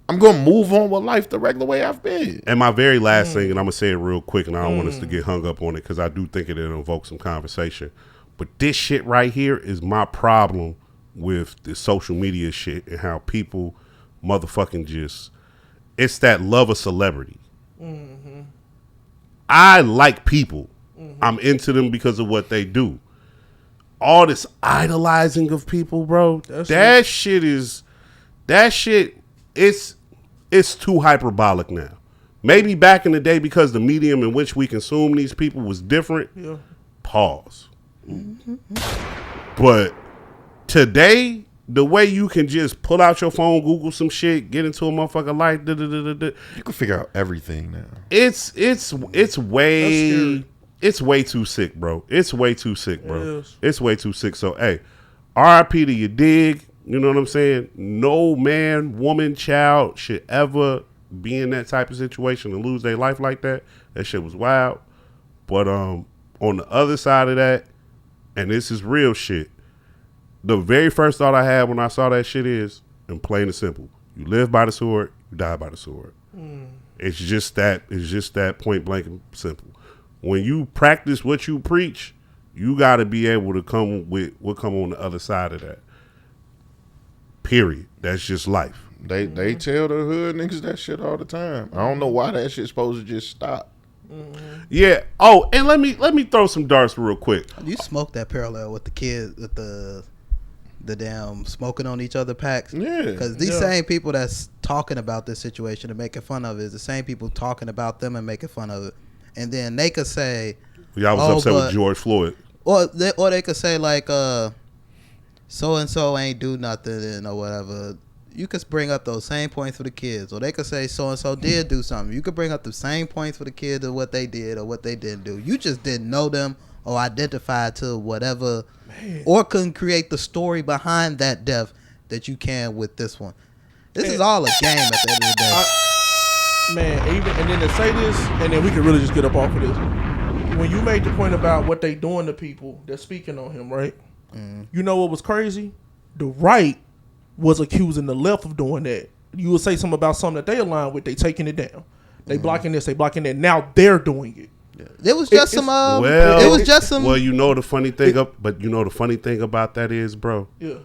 I'm going to move on with life the regular way I've been. And my very last thing, and I'm going to say it real quick, and I don't want us to get hung up on it because I do think it'll invoke some conversation. But this shit right here is my problem with the social media shit and how people motherfucking it's that love of celebrity. Mm-hmm. I like people. Mm-hmm. I'm into them because of what they do. All this idolizing of people, bro, that shit, it's too hyperbolic now. Maybe back in the day because the medium in which we consume these people was different. Yeah. Pause. Mm-hmm. But today, the way you can just pull out your phone, Google some shit, get into a motherfucker life, you can figure out everything now. It's way too sick, bro. It's way too sick, bro. It's way too sick. So hey, RIP to you dig. You know what I'm saying? No man, woman, child should ever be in that type of situation and lose their life like that. That shit was wild. But on the other side of that, and this is real shit, the very first thought I had when I saw that shit is, and plain and simple, you live by the sword, you die by the sword. It's just that point blank and simple. When you practice what you preach, you got to be able to come on the other side of that. Period. That's just life. They tell the hood niggas that shit all the time. I don't know why that shit's supposed to just stop. Yeah. Oh, and let me throw some darts real quick. You smoke that parallel with the kids with the damn smoking on each other packs. Yeah. Because these same people that's talking about this situation and making fun of it is the same people talking about them and making fun of it. And then they could say, Y'all was upset with George Floyd. or they could say like, so and so ain't do nothing or whatever. You could bring up those same points for the kids, or they could say so and so did do something. You could bring up the same points for the kids of what they did or what they didn't do. You just didn't know them or identify to whatever, or couldn't create the story behind that death that you can with this one. This is all a game at the end of the day. Man, even and then to say this, and then we can really just get up off of this. When you made the point about what they doing to people, they're speaking on him, right? You know what was crazy? The right was accusing the left of doing that. You would say something about something that they align with, they taking it down. They blocking this, they blocking that. Now they're doing it. It was just some. Well, it was just some. Well, you know the funny thing, but you know the funny thing about that is, bro. Yeah.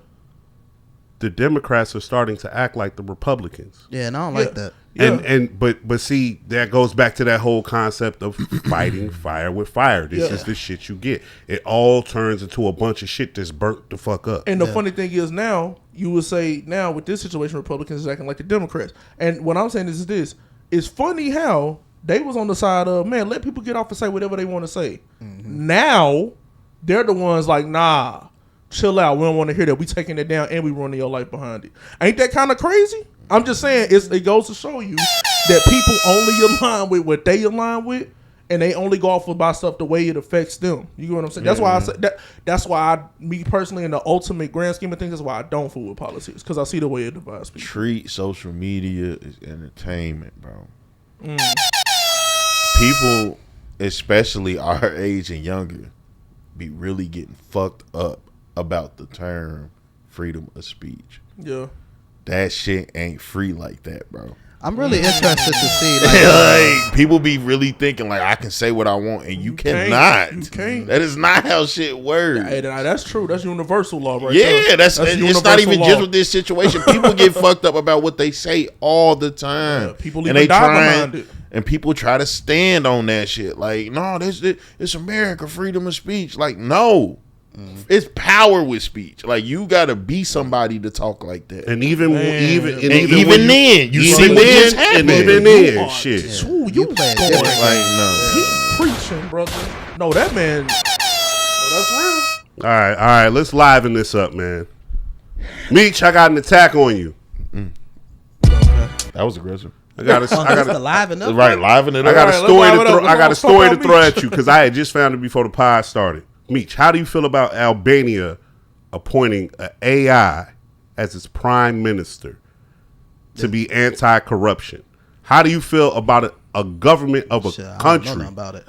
The Democrats are starting to act like the Republicans. Yeah, and I don't like that. Yeah. But see, that goes back to that whole concept of fighting fire with fire. This is the shit you get. It all turns into a bunch of shit that's burnt the fuck up. And the funny thing is now, you would say now with this situation, Republicans is acting like the Democrats. And what I'm saying is this. It's funny how they was on the side of, man, let people get off and say whatever they want to say. Now, they're the ones like, nah, chill out. We don't want to hear that. We taking it down and we running your life behind it. Ain't that kind of crazy? I'm just saying, it goes to show you that people only align with what they align with, and they only go off about stuff the way it affects them. You know what I'm saying? That's why I said that. That's why me personally, in the ultimate grand scheme of things, that's why I don't fool with politics, because I see the way it divides people. Treat social media as entertainment, bro. People, especially our age and younger, be really getting fucked up about the term freedom of speech. Yeah. That shit ain't free like that, bro. I'm really interested to see. Like, people be really thinking like I can say what I want and you cannot. You can't. That is not how shit works. Hey, that's true. That's universal law, right? Yeah, there. it's not universal even law. just with this situation. People get fucked up about what they say all the time. Yeah, people and even die behind it. And people try to stand on that shit. Like, no, it's America, freedom of speech. Like, no. It's power with speech. Like, you gotta be somebody to talk like that. And even then, you see what just happened. And even then, shit. Ooh, You play going- different. Like, no. He preaching, brother. No, that man. No, that's real. All right. Let's liven this up, man. Meech, I got an attack on you. That was aggressive. I got the live enough. Right, liven it up. I got a All right, story let's to liven it throw. up. I got a Let's story talk to about throw Meech. at you because I had just found it before the pod started. Meech, how do you feel about Albania appointing an AI as its prime minister to be anti-corruption? How do you feel about a government of a Shit, I don't know country? nothing about it.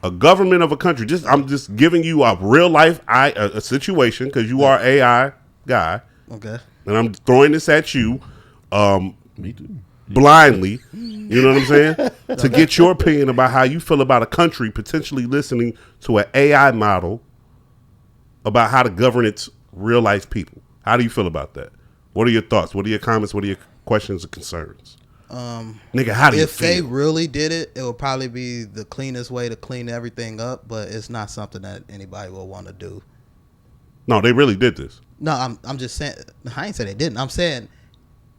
A government of a country. I'm just giving you a real life a situation because you are AI guy, Okay. and I'm throwing this at you. Me too. Blindly, you know what I'm saying? To get your opinion about how you feel about a country potentially listening to an AI model about how to govern its real life people. How do you feel about that? What are your thoughts? What are your comments? What are your questions or concerns? Nigga, how do you If feel? they really did it, it would probably be the cleanest way to clean everything up, but it's not something that anybody will want to do. No, they really did this. No, I'm just saying. I ain't say they didn't. I'm saying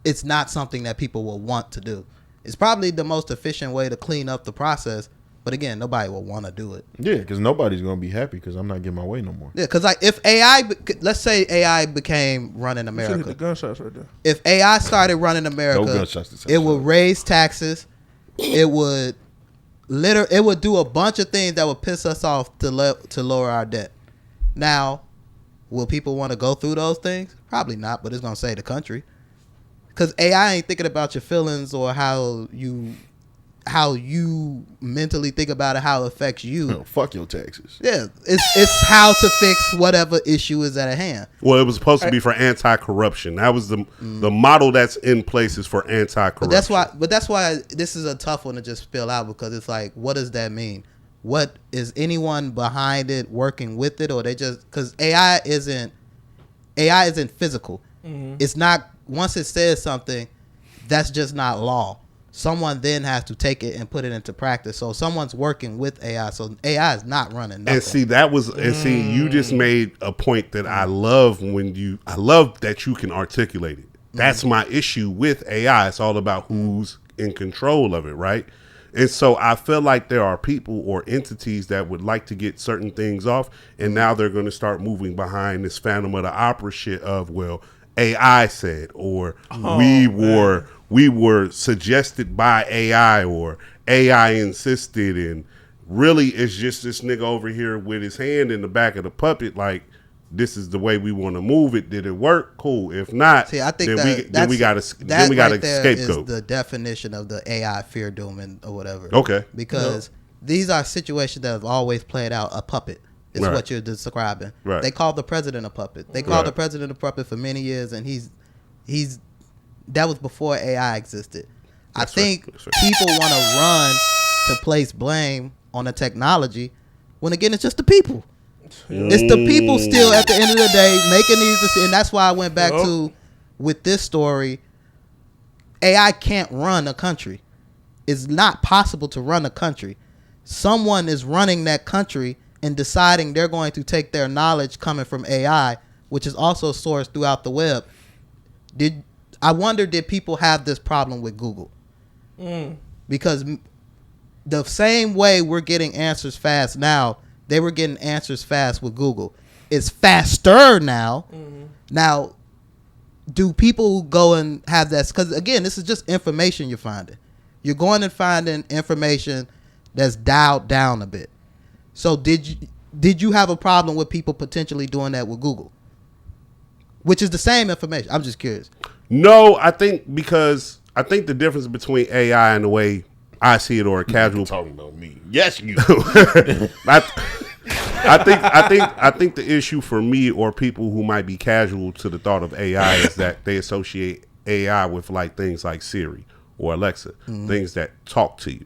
it's not something that people will want to do. It's probably the most efficient way to clean up the process, but again, nobody will want to do it. Yeah, because nobody's gonna be happy because I'm not getting my way no more. Yeah, because like if AI, let's say AI became running Should hit the America. gunshots right there. If AI started running No America, gunshots this it episode. would raise taxes. It would do a bunch of things that would piss us off to lower our debt. Now, will people want to go through those things? Probably not, but it's gonna save the country. Because AI ain't thinking about your feelings or how you mentally think about it, how it affects you. No, fuck your taxes. Yeah, it's how to fix whatever issue is at hand. Well, it was supposed to be for anti-corruption. That was the model that's in place is for anti-corruption. But that's why this is a tough one to just spill out, because it's like, what does that mean? What is anyone behind it working with it, or they just, because AI isn't physical. It's not, once it says something, that's just not law. Someone then has to take it and put it into practice. So someone's working with AI. So AI is not running nothing. And see, you just made a point that I love I love that you can articulate it. That's my issue with AI. It's all about who's in control of it, right? And so I feel like there are people or entities that would like to get certain things off, and now they're going to start moving behind this Phantom of the Opera shit of, well, AI said, or we were suggested by AI, or AI insisted, and really it's just this nigga over here with his hand in the back of the puppet, like, this is the way we want to move it. Did it work? Cool. If not, see, I think then we got a scapegoat. Is the definition of the AI fear dooming or whatever. Okay. Because these are situations that have always played out. A puppet is what you're describing. Right. They called the president a puppet. They called the president a puppet for many years, and he's that was before AI existed. I think people want to run to place blame on the technology when again it's just the people. It's the people still at the end of the day making these decisions. And that's why I went back to, with this story, AI can't run a country. It's not possible to run a country. Someone is running that country and deciding they're going to take their knowledge coming from AI, which is also sourced throughout the web. I wonder, did people have this problem with Google? Because the same way we're getting answers fast now, they were getting answers fast with Google. It's faster now. Now, do people go and have that? Because again, this is just information you're finding. You're going and finding information that's dialed down a bit. So did you have a problem with people potentially doing that with Google? Which is the same information. I'm just curious. No, I think the difference between AI and the way I see it, or a casual talking about me. Yes, you. I think the issue for me, or people who might be casual to the thought of AI, is that they associate AI with like things like Siri or Alexa, things that talk to you.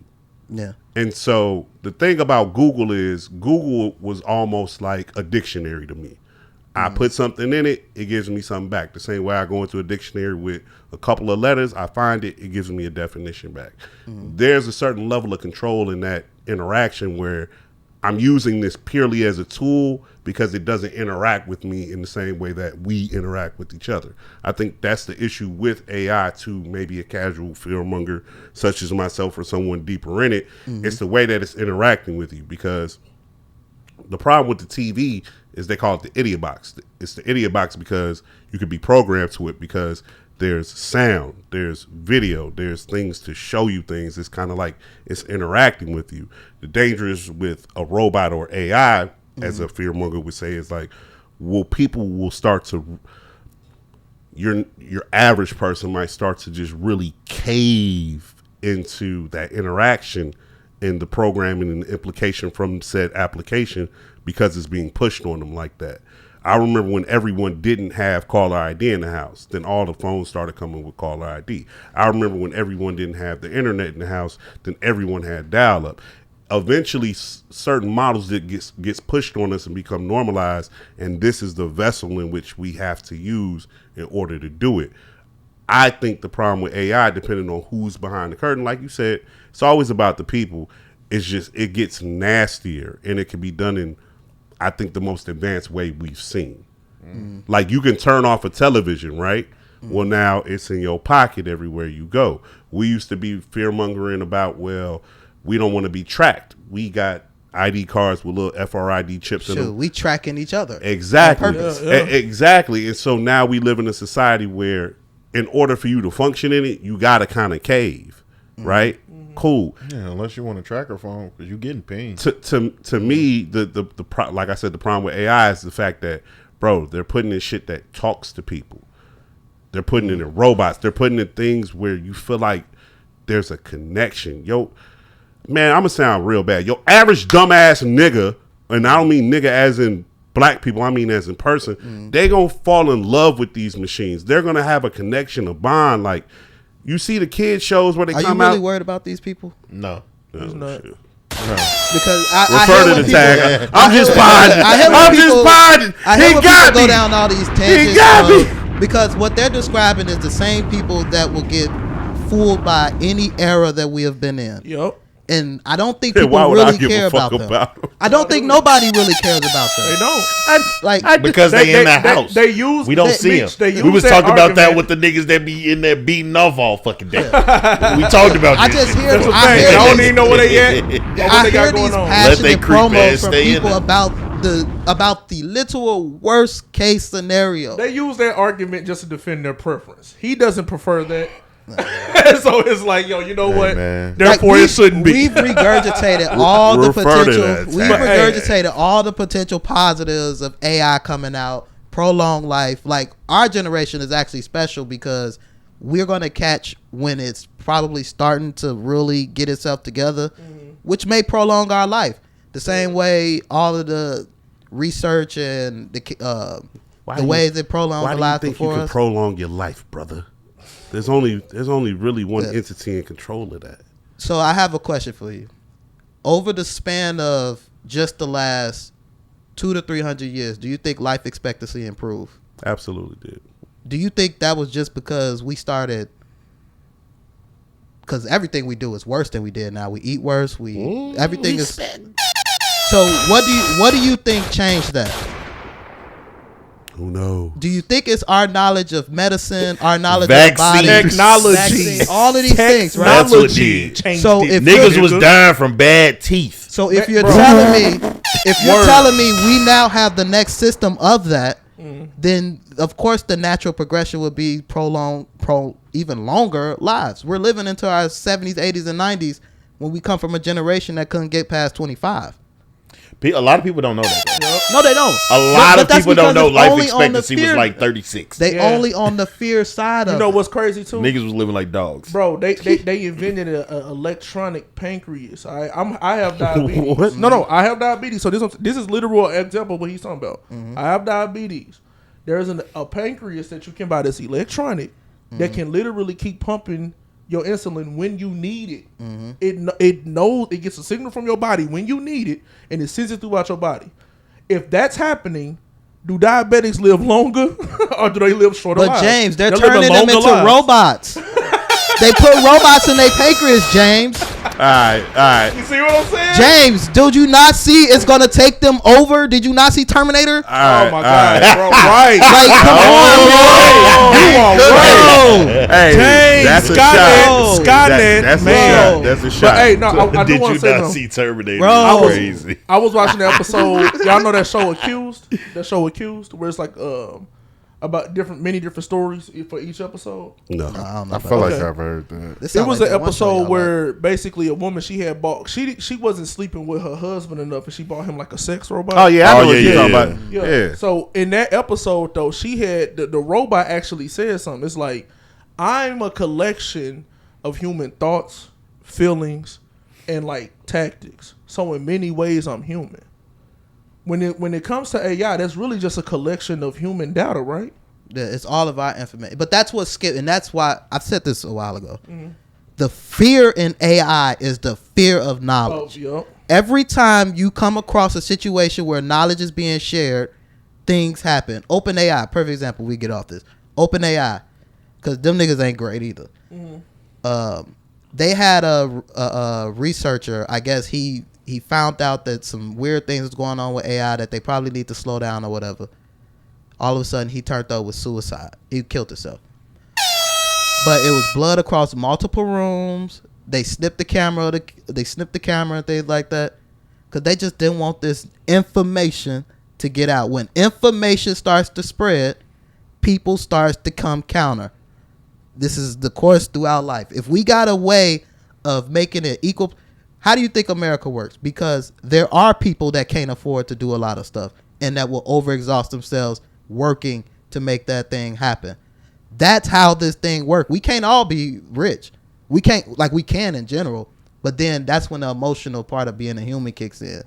Yeah. And so the thing about Google is Google was almost like a dictionary to me. I put something in it, it gives me something back. The same way I go into a dictionary with a couple of letters, I find it, it gives me a definition back. There's a certain level of control in that interaction where I'm using this purely as a tool because it doesn't interact with me in the same way that we interact with each other. I think that's the issue with AI to maybe a casual fearmonger such as myself or someone deeper in it. It's the way that it's interacting with you, because the problem with the TV is they call it the idiot box. It's the idiot box because you could be programmed to it, because there's sound, there's video, there's things to show you things. It's kind of like it's interacting with you. The danger is with a robot or AI, as a fearmonger would say, is like, people will start to, your average person might start to just really cave into that interaction and the programming and the implication from said application, because it's being pushed on them like that. I remember when everyone didn't have caller ID in the house, then all the phones started coming with caller ID. I remember when everyone didn't have the internet in the house, then everyone had dial-up. Eventually, certain models that gets pushed on us and become normalized, and this is the vessel in which we have to use in order to do it. I think the problem with AI, depending on who's behind the curtain, like you said, it's always about the people. It's just, it gets nastier, and it can be done in, I think, the most advanced way we've seen. Like, you can turn off a television, right? Well, now it's in your pocket everywhere you go. We used to be fear-mongering about, well, we don't want to be tracked. We got ID cards with little FRID chips in them. We tracking each other. Exactly. On purpose. Exactly. And so now we live in a society where, in order for you to function in it, you got to kind of cave, right? Cool. Yeah, unless you want a tracker phone, because you're getting paid. To me, like I said, the problem with AI is the fact that, bro, they're putting in shit that talks to people. They're putting it in robots. They're putting in things where you feel like there's a connection. Yo, man, I'm going to sound real bad. Yo, average dumbass nigga, and I don't mean nigga as in black people, I mean as in person, they going to fall in love with these machines. They're going to have a connection, a bond. Like, you see the kid shows where they come out. Are you really worried about these people? No. He's not. No. Because Refer to the tag. I'm just bonding. I'm just bonding. I hate when people go down all these tangents. He got me. Because what they're describing is the same people that will get fooled by any era that we have been in. Yup. And I don't think Yeah, why people would I really give a care fuck about them. about them? I don't think nobody really cares about them. They don't. Because they in the house. They use. We don't they, see Meech, they them. use We was that talking about that argument. with the niggas that be in there beating off all fucking day. We talked about I this. just hear. That's what I I'm hear saying. I don't these- even know where they at. Or what I they hear got these going on. Let they passionate creep ass promos from stay in people there. about the literal worst case scenario. They use that argument just to defend their preference. He doesn't prefer that. So it's like, yo, you know what? man. Therefore, it shouldn't be. We've regurgitated all the Refer to potential. that. We've regurgitated all the potential positives of AI coming out, prolonged life. Like our generation is actually special because we're gonna catch when it's probably starting to really get itself together, which may prolong our life. The same way all of the research and the ways it prolongs Why the do you lives think you before can us. prolong your life, brother? There's only really one entity in control of that. So I have a question for you. Over the span of just the last 200 to 300 years, do you think life expectancy improved? Absolutely did. Do you think that was just because we started? Because everything we do is worse than we did now. We eat worse. Everything is. So what do you think changed that? Who knows? Do you think it's our knowledge of medicine, our knowledge Vaccine. of the body, Technology. vaccine, all of these things, right? That's what did. So if Niggas was dying from bad teeth. So if you're Bro. telling me we now have the next system of that, then of course the natural progression would be even longer lives. We're living into our 70s, 80s, and 90s when we come from a generation that couldn't get past 25. A lot of people don't know that. No, they don't. A lot But of that's people don't because know it's life only on the expectancy was fear- like 36. They Yeah. only on the fear side of You know it. what's crazy too? Niggas was living like dogs. Bro, they invented an electronic pancreas. I have diabetes. What? No, I have diabetes. So this is literal example of what he's talking about. I have diabetes. There's a pancreas that you can buy that's electronic that can literally keep pumping your insulin when you need it. It knows, it gets a signal from your body when you need it, and it sends it throughout your body. If that's happening, do diabetics live longer or do they live shorter But lives? James, they're living turning them longer into lives. robots. They put robots in their pancreas, James. All right. You see what I'm saying? James, did you not see it's gonna take them over? Did you not see Terminator? Oh my God, bro! Right? Like, come on, bro. Hey, Dang, that's a Skynet, shot. Skynet, That's man. a shot. That's a shot. But hey, no, I do Did want you to say not something. see Terminator? Bro. It's crazy. I was watching the episode. Y'all know that show Accused? That show Accused, where it's like about many different stories for each episode. No. I don't know. I feel like Okay. I've heard that. This It sound was like an that one show episode y'all where basically a woman she had bought she wasn't sleeping with her husband enough, and she bought him like a sex robot. Oh yeah, I know Oh, what yeah, you're yeah, talking about. Yeah. Yeah. So in that episode though, she had the robot actually said something. It's like, I'm a collection of human thoughts, feelings, and like tactics. So in many ways, I'm human. When it comes to AI, that's really just a collection of human data, right? Yeah, it's all of our information. But that's what's scary, and that's why I've said this a while ago. The fear in AI is the fear of Oh, knowledge. yeah. Every time you come across a situation where knowledge is being shared, things happen. OpenAI, perfect example. We get off this. OpenAI, because them niggas ain't great either. They had a researcher. I guess he found out that some weird things was going on with AI that they probably need to slow down or whatever. All of a sudden, he turned up with suicide. He killed himself. But it was blood across multiple rooms. They snipped the camera. They snipped the camera and things like that, because they just didn't want this information to get out. When information starts to spread, people starts to come counter. This is the course throughout life. If we got a way of making it equal, how do you think America works? Because there are people that can't afford to do a lot of stuff and that will overexhaust themselves working to make that thing happen. That's how this thing works. We can't all be rich. We can't, like we can in general, but then that's when the emotional part of being a human kicks in.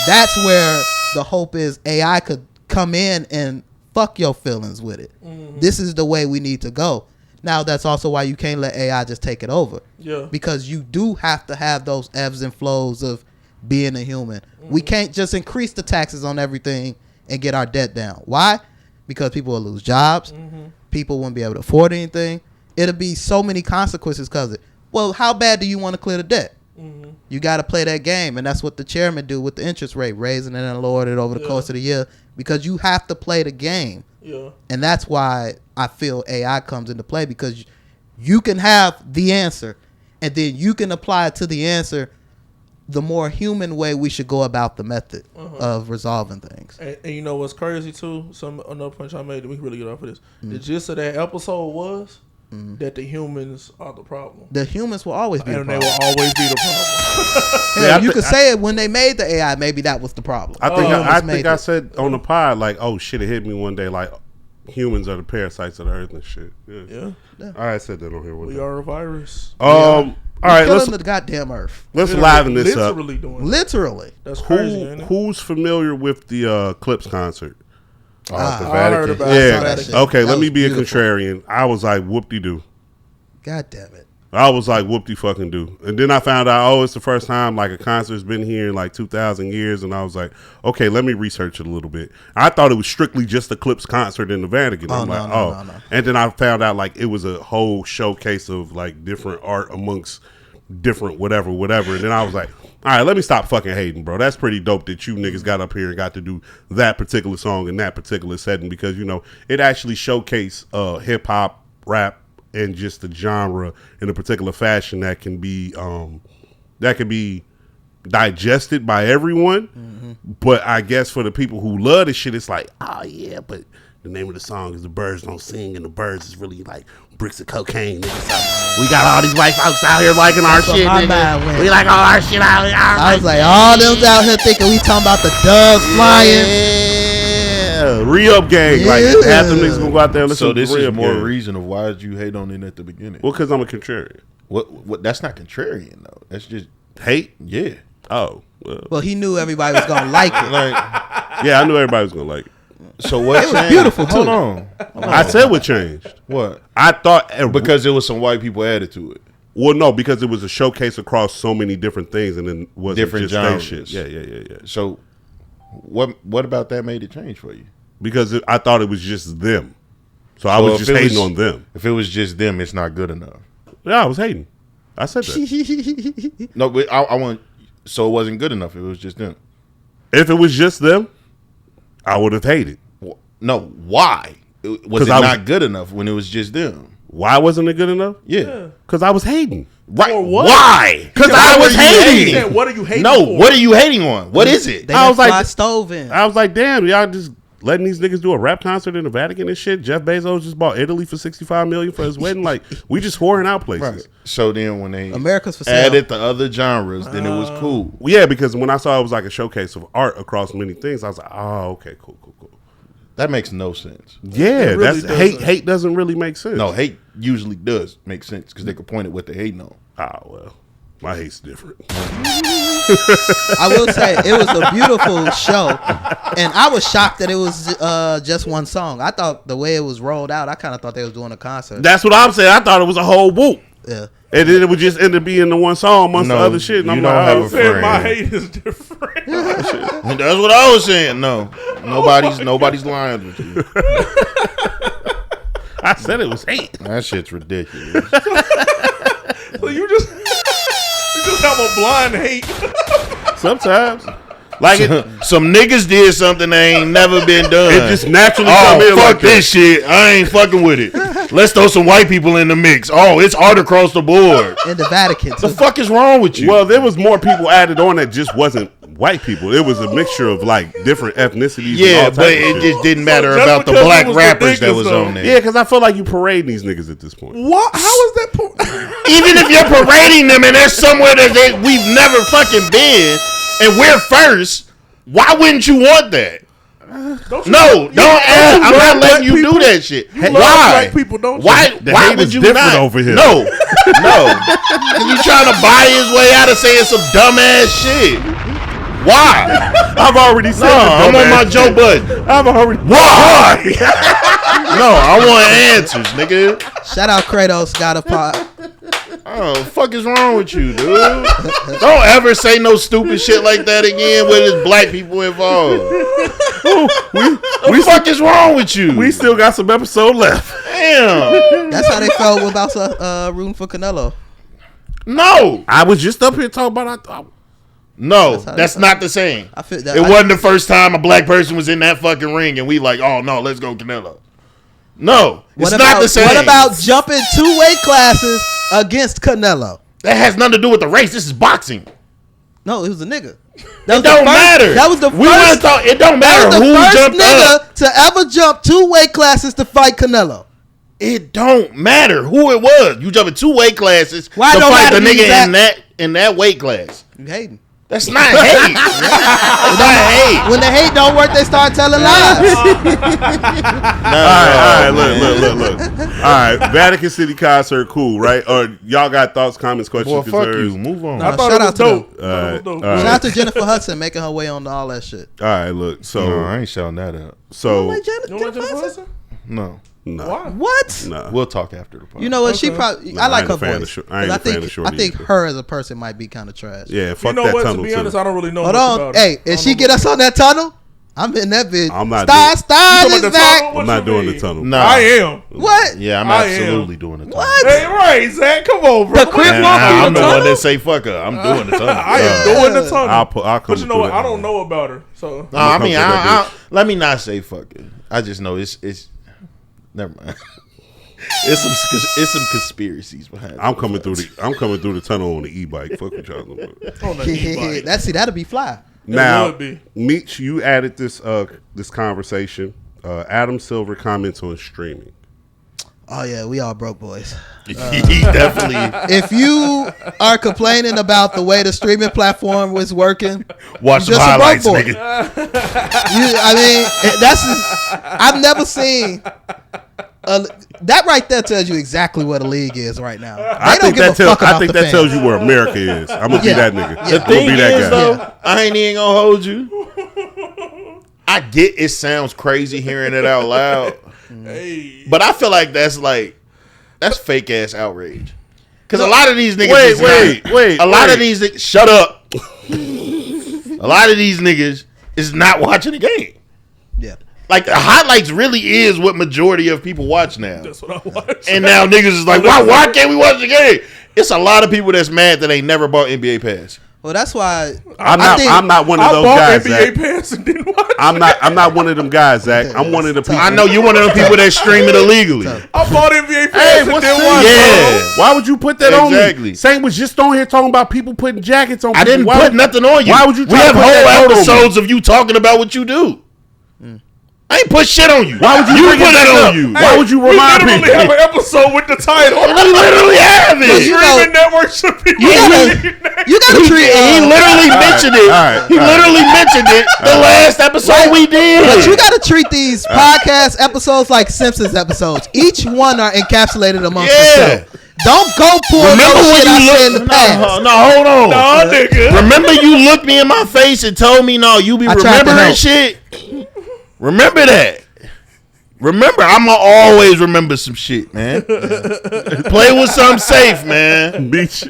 That's where the hope is AI could come in and fuck your feelings with it. This is the way we need to go. Now, that's also why you can't let AI just take it over. Yeah. Because you do have to have those ebbs and flows of being a human. We can't just increase the taxes on everything and get our debt down. Why? Because people will lose jobs. People wouldn't be able to afford anything. It'll be so many consequences because of it. Well, how bad do you want to clear the debt? Mm-hmm. You got to play that game, and that's what the chairman do with the interest rate, raising it and lowering it over the course of the year, because you have to play the game. Yeah. And that's why I feel AI comes into play, because you can have the answer, and then you can apply it to the answer the more human way we should go about the method of resolving things. And you know what's crazy too? Another point I made that we can really get off of this. The gist of that episode was that the humans are the problem. The humans will always be the And problem. they will always be the problem. Hell, you could say it when they made the AI. Maybe that was the problem. I think Humans I made think I it. said on the pod, like, oh shit, it hit me one day, like humans are the parasites of the earth and shit. Yeah. I said that on here one We day. are a virus. All right, Killing the goddamn earth. let's liven this up. Literally doing that. Literally. That's crazy, ain't it? Who's familiar with the Clips concert? The I heard Vatican. about it. saw Yeah. that shit. Okay, That let me was be a beautiful. contrarian. I was like, whoop-de-doo. God damn it. I was like, whoop-de-fucking-do. And then I found out, oh, it's the first time like a concert's been here in like 2,000 years. And I was like, okay, let me research it a little bit. I thought it was strictly just the Clips concert in the Vatican. I'm like, no. And then I found out like it was a whole showcase of like different art amongst different whatever. And then I was like, all right, let me stop fucking hating, bro. That's pretty dope that you niggas got up here and got to do that particular song in that particular setting, because, you know, it actually showcased hip-hop, rap, and just the genre in a particular fashion that can be digested by everyone. But I guess for the people who love this shit, it's like, oh yeah, but the name of the song is The Birds Don't Sing, and the birds is really like bricks of cocaine, nigga. So we got all these white folks out here liking our That's what shit, my mind nigga. went. We like all our shit out here. I was like, all them out here thinking we talking about the doves flying. Yeah, re-up gang. Like half them niggas gonna go out there and listen So to this the is re-up more gang. reason of why did you hate on it at the beginning. Well, because I'm a contrarian. What? That's not contrarian though. That's just Hate? yeah. Oh, Well, he knew everybody was going to like it. Like yeah, I knew everybody was gonna like it. so what? It was changed? beautiful, too. Hold on. I said what changed. What? I thought Because there was some white people added to it. well, no, because it was a showcase across so many different things, and then wasn't Different just their genres. shit. Yeah. So what about that made it change for you? Because I thought it was just them, so I So was if just it hating was- on them. If it was just them, it's not good enough. Yeah, I was hating. I said that. No, but I want. So it wasn't good enough. It was just them. If it was just them, I would have hated. No, why? Was 'Cause it I was- not good enough when it was just them? Why wasn't it good enough? Yeah. Because I was hating. Right. For what? Why? Because I I was was hating. He hating. said, what are you hating No, for? what are you hating on? What is it? They I I was like- fly stove in. I was like, damn, y'all just letting these niggas do a rap concert in the Vatican and shit. Jeff Bezos just bought Italy for $65 million for his wedding. Like, we just whoring out places. Right. So then when they America's for sale. added the other genres, then it was cool. Yeah, because when I saw it was like a showcase of art across many things, I was like, oh, okay, cool. That makes no sense. Yeah, really that's doesn't. hate doesn't really make sense. No, hate usually does make sense because they can point at what they're hating on. Ah, well, my hate's different. I will say it was a beautiful show, and I was shocked that it was just one song. I thought the way it was rolled out, I kind of thought they was doing a concert. That's what I'm saying. I thought it was a whole whoop. Yeah. And then it would just end up being the one song amongst the No, other shit. And you I'm don't like, have oh, a Said friend. my hate is different. And that's what I was saying. No, nobody's lying with you. I said it was hate. That shit's ridiculous. So you just have a blind hate. Sometimes. Like it Some niggas did something that ain't never been done. it just naturally come in Oh, fuck like that. this shit. I ain't fucking with it. Let's throw some white people in the mix. Oh, it's art across the board. In the Vatican, The too. fuck is wrong with you? Well, there was more people added on that just wasn't white people. It was a mixture of like different ethnicities. yeah, and all but type of it shit. just didn't matter just about the because it black was rappers that ridiculous, was though. on there. Yeah, because I feel like you parading these niggas at this point. What? How is that? Even if you're parading them and there's somewhere that we've never fucking been and we're first, why wouldn't you want that? Don't ask. I'm not letting you do that shit. love Why? black people, don't you? Why? The Why hate would is you different not? over here. No, because you trying to buy his way out of saying some dumbass shit. Why? I've already said No, the I'm on dumbass my Joe shit. Budden. I've already. Why? No, I want answers, nigga. Shout out Kratos, got a pot. Oh, the fuck is wrong with you, dude? Don't ever say no stupid shit like that again when there's black people involved. What the fuck is wrong with you? We still got some episode left. Damn. That's how they felt about rooting for Canelo. No. I was just up here talking about. No, that's not the same. I feel that it wasn't the first time a black person was in that fucking ring and we like, oh no, let's go Canelo. No, it's not the same. What about jumping 2 weight classes against Canelo? That has nothing to do with the race. This is boxing. No, it was a nigga. It don't matter. That was the we first. It don't matter That was the who first jumped nigga up. to ever jump 2 weight classes to fight Canelo. It don't matter who it was. You jumping 2 weight classes Why to don't fight the matter nigga in that weight class. You hating? That's not hate. It's not hate. When the hate don't work, they start telling lies. All right, look. All right, Vatican City concert, cool, right? Or y'all got thoughts, comments, questions, Boy, fuck concerns? you. Move on. I thought shout it was out to them. dope. Thought it was dope. All Shout out to Jennifer Hudson making her way on all that shit. All right, look. So, No, I ain't shouting that out. so You don't like Jennifer Hudson? No. no, Why? What? no. We'll talk after the podcast. You know what? She Okay. probably. No, I like I her ain't a fan of voice. Shor- I ain't a fan of Shorty I think either. her as a person might be kind of trash. Yeah, fuck You know that what? To tunnel be honest, too. I don't really know Hold much on. about Hey, it. if she get us on that tunnel, I'm in that bitch. I'm not Star, doing- star You talking is about the back. tunnel? What I'm not you doing mean? the tunnel. No. I am. What? Yeah, I'm I am. absolutely doing the tunnel. What? Hey, right, Zach. Come on, bro. The crib And walk through I'm the the one tunnel? that say fuck her. I'm doing the tunnel. I am doing the tunnel. I'll come But you know what? through I that. don't know about her. So No, I come mean, to that let me not say fuck it. I just know it's never mind. It's some conspiracies behind it. I'm coming through the tunnel on the e-bike. Fuck what y'all doing. on the e-bike. That'd be fly. Now, would be. Meech, you added this conversation. Adam Silver comments on streaming. Oh yeah, we all broke boys. He definitely If you are complaining about the way the streaming platform was working, watch some just a broke highlights, boy. nigga. I mean, I've never seen. That right there tells you exactly what a league is right now. They don't give a fuck about the fans. tells you where America is. I'm gonna be Yeah. that nigga. Yeah. I'm The gonna thing be that is, guy. though, I ain't even gonna hold you. I get it sounds crazy hearing it out loud, Hey. but I feel like that's fake ass outrage. Because a lot of these niggas, Wait. a lot of these niggas, shut up. A lot of these niggas is not watching the game. Yeah. Like the highlights really is what majority of people watch now. That's what I watch. And now niggas is like, why can't we watch the game? It's a lot of people that's mad that ain't never bought NBA Pass. Well, that's why I'm not one of I those bought guys. NBA Zach. Pass and didn't watch. I'm not one of them guys, Zach. I'm one of the people. I know you one of them people that stream it illegally. I bought NBA Pass Hey, and what's didn't this? watch. Yeah. Why would you put that on me? Exactly. Saint was just on here talking about people putting jackets on. I didn't people. put nothing on you. Why would you We try to have put that whole on me? episodes of you talking about what you do. I ain't put shit on you. Why would you bring put it that up? on you? Why would you We remind literally people? have an episode with the title. We literally have it. You know- Streaming network should be. you gotta treat. He literally mentioned it. all right. He literally mentioned it the last episode we did. But you gotta treat these podcast episodes like Simpsons episodes. Each one are encapsulated amongst Yeah. themselves. Don't go pull Remember no when shit I you said in the looked? past. No, hold on. Nah, nigga. Remember you looked me in my face and told me, no, you be I tried to remembering help. shit? Remember that. Remember, I'ma always remember some shit, man. Play with something safe, man. Beach.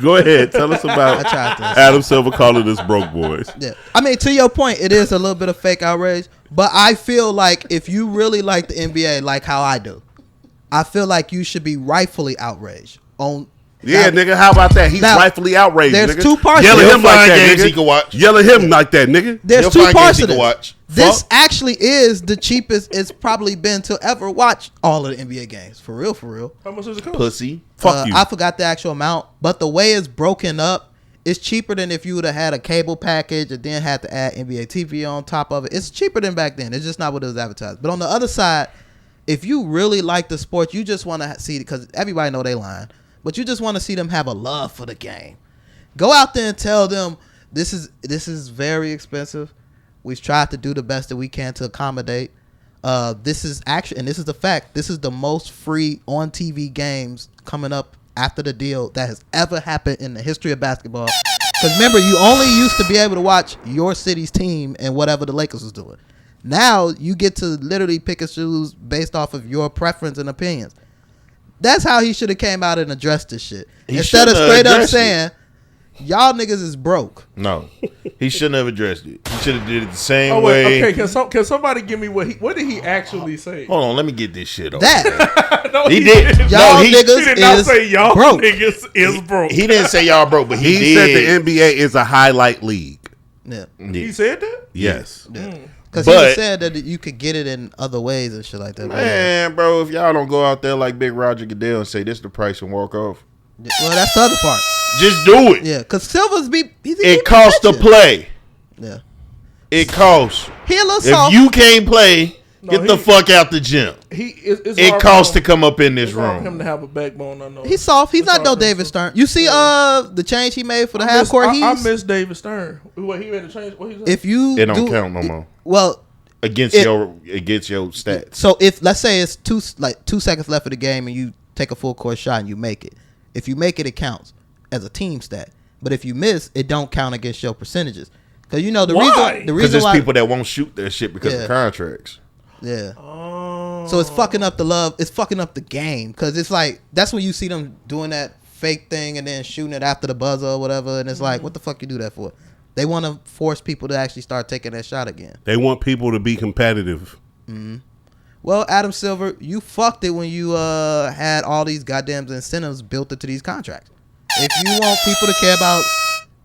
Go ahead. Tell us about I tried to. Adam Silver calling us broke boys. Yeah. I mean, to your point, it is a little bit of fake outrage, but I feel like if you really like the NBA like how I do, I feel like you should be rightfully outraged on. Yeah, now, nigga, how about that? He's now, rightfully outraged, there's nigga. two parts Yell to at it. him like He'll that, find games nigga. he can watch. Yell at him like that, nigga. There's He'll two find parts games to he can this. watch. This Fuck. actually is the cheapest it's probably been to ever watch all of the NBA games. For real, for real. How much does it cost? Pussy. Fuck you. I forgot the actual amount, but the way it's broken up, it's cheaper than if you would have had a cable package and then had to add NBA TV on top of it. It's cheaper than back then. It's just not what it was advertised. But on the other side, if you really like the sport, you just want to see, because everybody know they lying, but you just want to see them have a love for the game. Go out there and tell them this is very expensive. We've tried to do the best that we can to accommodate. This is actually, and this is the fact, this is the most free on TV games coming up after the deal that has ever happened in the history of basketball. Because remember, you only used to be able to watch your city's team and whatever the Lakers was doing. Now you get to literally pick and choose based off of your preference and opinions. That's how he should have came out and addressed this shit. He Instead of shoulda straight up addressed it. saying, y'all niggas is broke. No, he shouldn't have addressed it. He should have did it the same Oh way. wait, okay. Can somebody give me what did he actually say? Hold on, let me get this shit off. That No, He did. didn't. y'all he niggas He did not is say y'all broke. niggas is broke. He didn't say y'all broke, but he He did. said the NBA is a highlight league. Yeah. He said that. Yes. Because he But- said that you could get it in other ways and shit like that. Man, bro, if y'all don't go out there like Big Roger Goodell and say this the price and walk off, Well, that's the other part. just do it. Yeah, because Silver's It costs to play. Yeah. It costs. He a little If soft. you can't play, get the he- fuck out the gym. It's It hard costs for to come up in this It's hard for him room. to have a backbone. I know. He's soft. He's It's not hard no for him David to- Stern. You see the change he made for the half court I heaves? miss David Stern. What he made a change? What he said? If you It don't count no more. Well, Against It- your stats. so if let's say it's 2 seconds left of the game and you take a full court shot and you make it. If you make it, it counts as a team stat. But if you miss, it don't count against your percentages. Because you know the Why? reason Because there's why people that won't shoot their shit because Yeah. of contracts. yeah. Oh. So it's fucking up the love. It's fucking up the game because it's like that's when you see them doing that fake thing and then shooting it after the buzzer or whatever. And it's like, what the fuck you do that for? They want to force people to actually start taking that shot again. They want people to be competitive. Well, Adam Silver, you fucked it when you had all these goddamn incentives built into these contracts. If you want people to care about,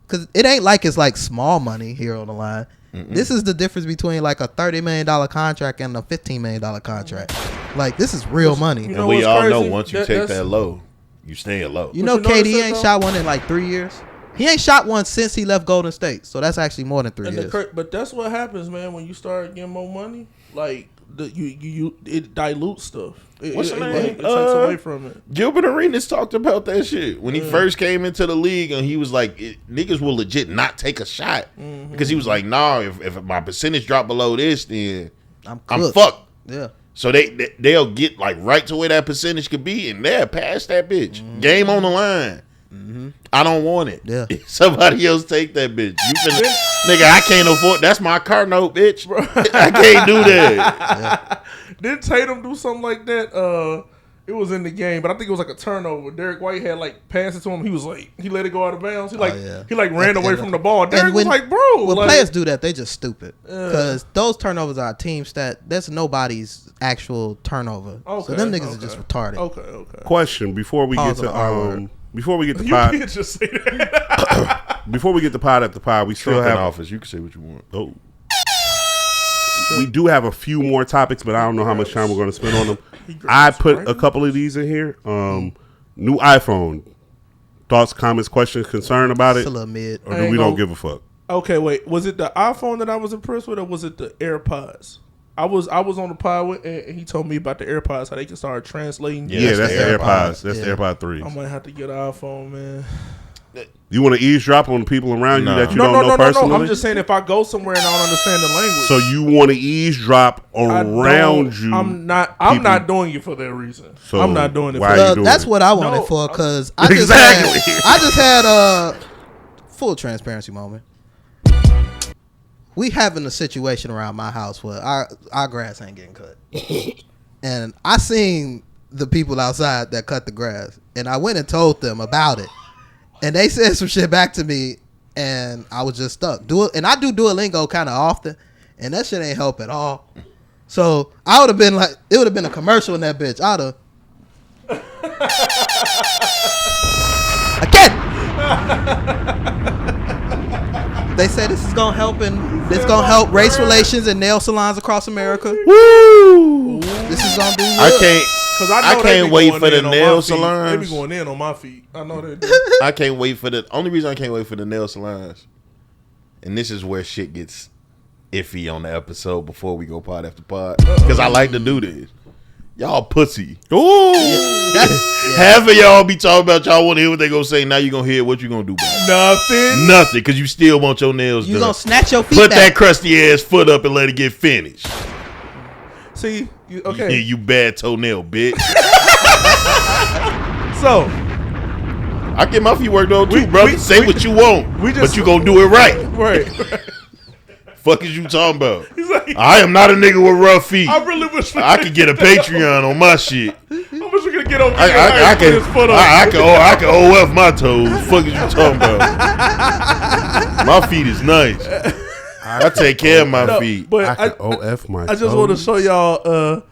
because it ain't like it's like small money here on the line. This is the difference between like a $30 million contract and a $15 million contract. Like this is real money. You And know we what's all crazy? know once you take That's- that low, you stay low. You But know, you notice KD that, ain't though? shot one in like 3 years. He ain't shot one since he left Golden State. So that's actually more than 3 And years. but that's what happens, man. When you start getting more money, like it dilutes stuff. What's the name? It takes away from it. Gilbert Arenas talked about that shit when he first came into the league, and he was like, "Niggas will legit not take a shot," because he was like, "Nah, if my percentage drop below this, then I'm I'm cooked. fucked." Yeah. So they'll get like right to where that percentage could be, and they'll pass that bitch. Game on the line. I don't want it. Yeah. Somebody else take that bitch. You finna, nigga, I can't afford. That's my car note, bitch. I can't do that. Didn't Tatum do something like that? It was in the game, but I think it was like a turnover. Derek White had like passed it to him. He was like, he let it go out of bounds. He ran away from the ball. Derek was like, bro. When like, players do that, they just stupid. Because those turnovers are a team stat. That's nobody's actual turnover. So them niggas are just retarded. Okay. Question before we Pause get on the R word. to before we get to You pod can't just say that. before we get to pod after pod, we still Trump in have office. You can say what you want. Oh. We do have a few more topics, but I don't know how much time we're going to spend on them. I put a couple of these in here. New iPhone. Thoughts, comments, questions, concern about it? It's a little mid. Or do we don't give a fuck? Okay, wait. Was it the iPhone that I was impressed with, or was it the AirPods? I was on the pod with, and he told me about the AirPods, how they can start translating. Yeah, that's the AirPods. AirPods. That's the Yeah. AirPod 3. I might have to get an iPhone, man. You want to eavesdrop on the people around you that you No. don't know personally? I'm just saying if I go somewhere and I don't understand the language. So you want to eavesdrop I around don't- you? I'm not doing it for that reason. So I'm not doing it. why For are you Well, doing that's it? what I want No, it for. Because Exactly. I just had full transparency moment. We having a situation around my house where our grass ain't getting cut, and I seen the people outside that cut the grass, and I went and told them about it, and they said some shit back to me, and I was just stuck. And I do Duolingo kind of often, and that shit ain't help at all. So I would have been like, it would have been a commercial in that bitch. I'd have. Again. They say this is gonna help race relations and nail salons across America. Woo! This is gonna do I good. can't. Because I know they can't be wait going for the in on nail my feet. They salons. be going in on my feet. I know they do. I can't wait for the only reason I can't wait for the nail salons. And this is where shit gets iffy on the episode before we go pod after pod. Because I like to do this. Y'all pussy. Ooh! Half of y'all be talking about y'all want to hear what they gonna say. Now you gonna hear what you gonna do about it. Nothing. Nothing, because you still want your nails You done. gonna snatch your feet Put back. that crusty ass foot up and let it get finished. See, Yeah, you bad toenail, bitch. So I get my feet worked on too, brother. Say what you want, but you gonna do it right. right. Fuck is you talking about? He's like, I am not a nigga with rough feet. I really wish I could get a Patreon on my shit. I wish we could get over I here. can Put his foot up. I can OF my toes. Fuck is you talking about? My feet is nice. I take care of my feet. But I can OF my I just want to show y'all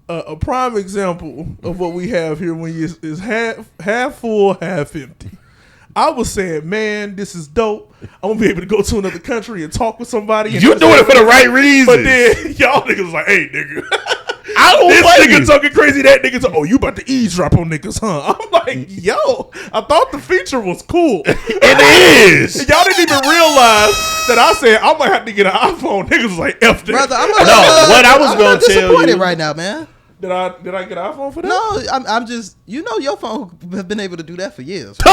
a prime example of what we have here when it's half full, half empty. I was saying, man, this is dope. I'm gonna be able to go to another country and talk with somebody. And You doing it for the right reasons. But then y'all niggas was like, hey, nigga. I don't This blame nigga you. talking crazy, that nigga talking, oh, you about to eavesdrop on niggas, huh? I'm like, yo, I thought the feature was cool. It is. Y'all didn't even realize that I said I might have to get an iPhone. Niggas was like, F that. Brother, I'm what I was gonna tell disappointed you- right now, man. Did I get an iPhone for that? No, I'm just, your phone have been able to do that for years. Be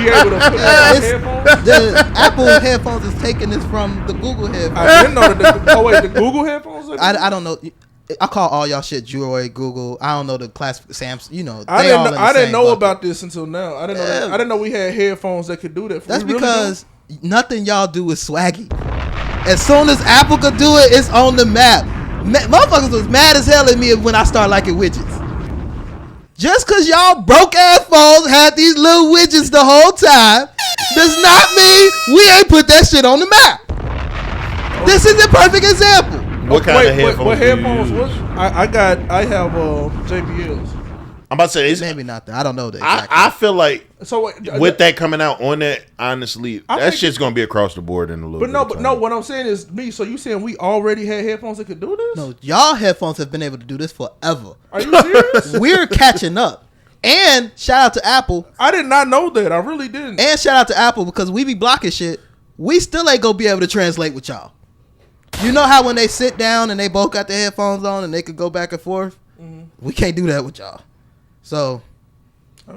able to put on headphones? The Apple headphones is taking this from the Google headphones. I didn't know that the Google headphones? I don't know. I call all y'all shit Droid, Google. I don't know the class Samsung. I didn't know about this until now. I didn't know we had headphones that could do that. That's because nothing y'all do is swaggy. As soon as Apple could do it, it's on the map. Motherfuckers was mad as hell at me when I started liking widgets. Just cause y'all broke ass phones had these little widgets the whole time does not mean we ain't put that shit on the map. This is the perfect example. What kind of headphones? What do you headphones? use? I have JBLs. I'm about to say it's, Maybe not that. I don't know the exact. I feel like So with that coming out on that, honestly, I that think- shit's gonna be across the board in a little. But no, bit of but no. time. What I'm saying is, me. So you saying we already had headphones that could do this? No, y'all headphones have been able to do this forever. Are you serious? We're catching up. And shout out to Apple. I did not know that. I really didn't. And shout out to Apple because we be blocking shit. We still ain't gonna be able to translate with y'all. You know how when they sit down and they both got their headphones on and they could go back and forth? Mm-hmm. We can't do that with y'all. So Hey,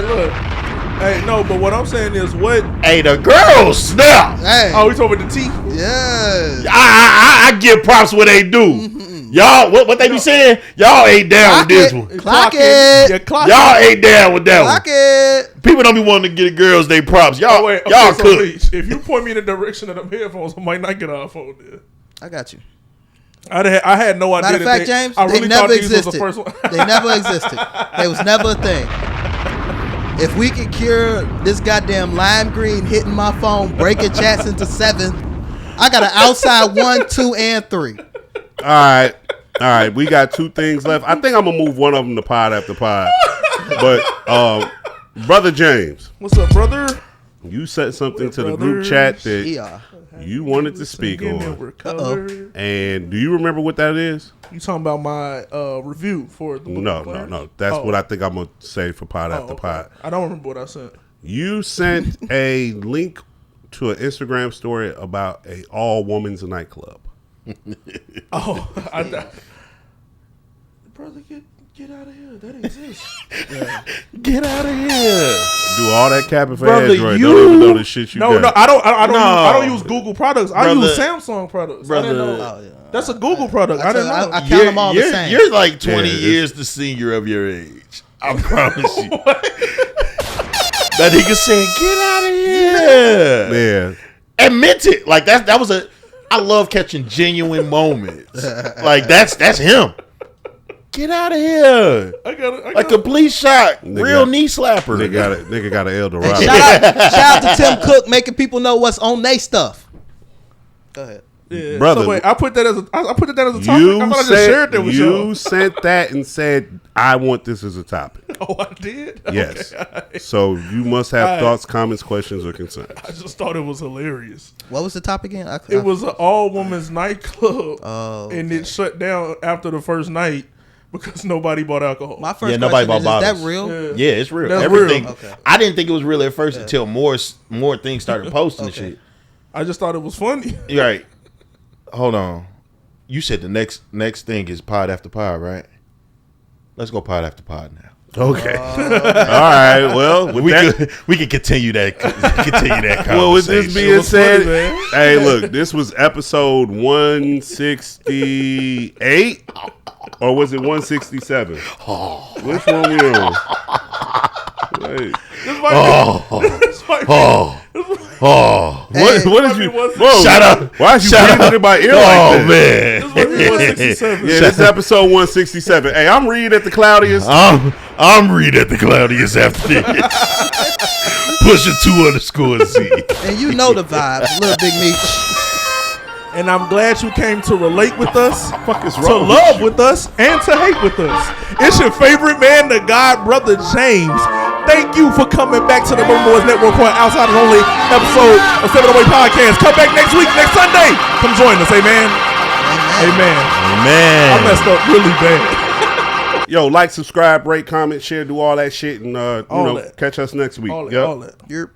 look. Hey, no. But what I'm saying is, what? Hey, the girls snap. hey, Oh, we talking about the teeth? yeah. I give props what they do. Y'all, what they be saying? Y'all ain't down with this one. Clock it. Yeah, clock Y'all it. ain't down with that Clock one. it. People don't be wanting to get girls they props. Y'all, Oh, wait, okay, y'all so cook. Meech, if you point me in the direction of them headphones, I might not get an iPhone there. I got you. I had no idea. Matter of that fact, James, I really they never thought these was existed. the first one. They never existed. They was never a thing. If we could cure this goddamn lime green hitting my phone, breaking chats into 7, I got an outside 1, 2, and 3. All right. We got 2 things left. I think I'm gonna move one of them to pod after pod. But brother James, What's up, brother? you said something to the Brother. group chat that Yeah. you wanted to speak on. Uh-oh. And do you remember what that is? You talking about my review for the book No. That's Oh. what I think I'm gonna say for pod after okay. pod. I don't remember what I sent. You sent a link to an Instagram story about a all women's nightclub. Oh, brother, get out of here. That exists. Get out of here. Do all that capping for Brother, Android. you- Don't even know the shit you No, got. I don't. No. I don't use Google products. I Brother. use Samsung products. I didn't Brother. know. Oh, yeah. That's a Google product. I didn't know. I count them all the same. You're like 20 Yeah, years the senior of your age. I promise you. That nigga saying, get out of here. Yeah. Admit it. Like that was I love catching genuine moments. Like that's him. Get out of here. I got it. Like a police shot. Nigga. Real knee slapper. Nigga got an Eldorado. Shout out to Tim Cook making people know what's on they stuff. Go ahead. Yeah. Brother. So wait, I put that as a topic. I You thought I just shared that with y'all. you sent that and said, I want this as a topic. Oh, I did. Yes. Okay. So you must have Alright. thoughts, comments, questions, or concerns. I just thought it was hilarious. What was the topic again? It was an all women's nightclub, Oh, and it shut down after the first night because nobody bought alcohol. my first Yeah, nobody question bought is bottles. that real? Yeah, it's real. That's Everything. real. Okay. I didn't think it was real at first until more things started posting and shit. I just thought it was funny. You're right. Hold on. You said the next thing is pod after pod, right? Let's go pod after pod now. Okay. All right. Well, with that, We can continue that conversation. well, with this being It was funny, said, man. hey, look, this was episode 168, or was it 167? Which one we on? Hey. What is you? Whoa, Shut up. Why is you breathing in my ear like that? Man. This might be 167. Yeah, this is episode 167. Hey, I'm Reed at the Cloudiest. I'm Reed at the Cloudiest after this. Pushing 2_C. And you know the vibes, Little Big Meech. And I'm glad you came to relate with us, Fuck is to wrong love with with us, and to hate with us. It's your favorite man, the God, Brother James. Thank you for coming back to the Bourbon Boys Network for an Outsiders Only episode of 708 Podcast. Come back next week, next Sunday. Come join us, amen. Amen. Man. I messed up really bad. Yo, like, subscribe, rate, comment, share, do all that shit, and All you know, that. catch us next week. All Yep. that. You're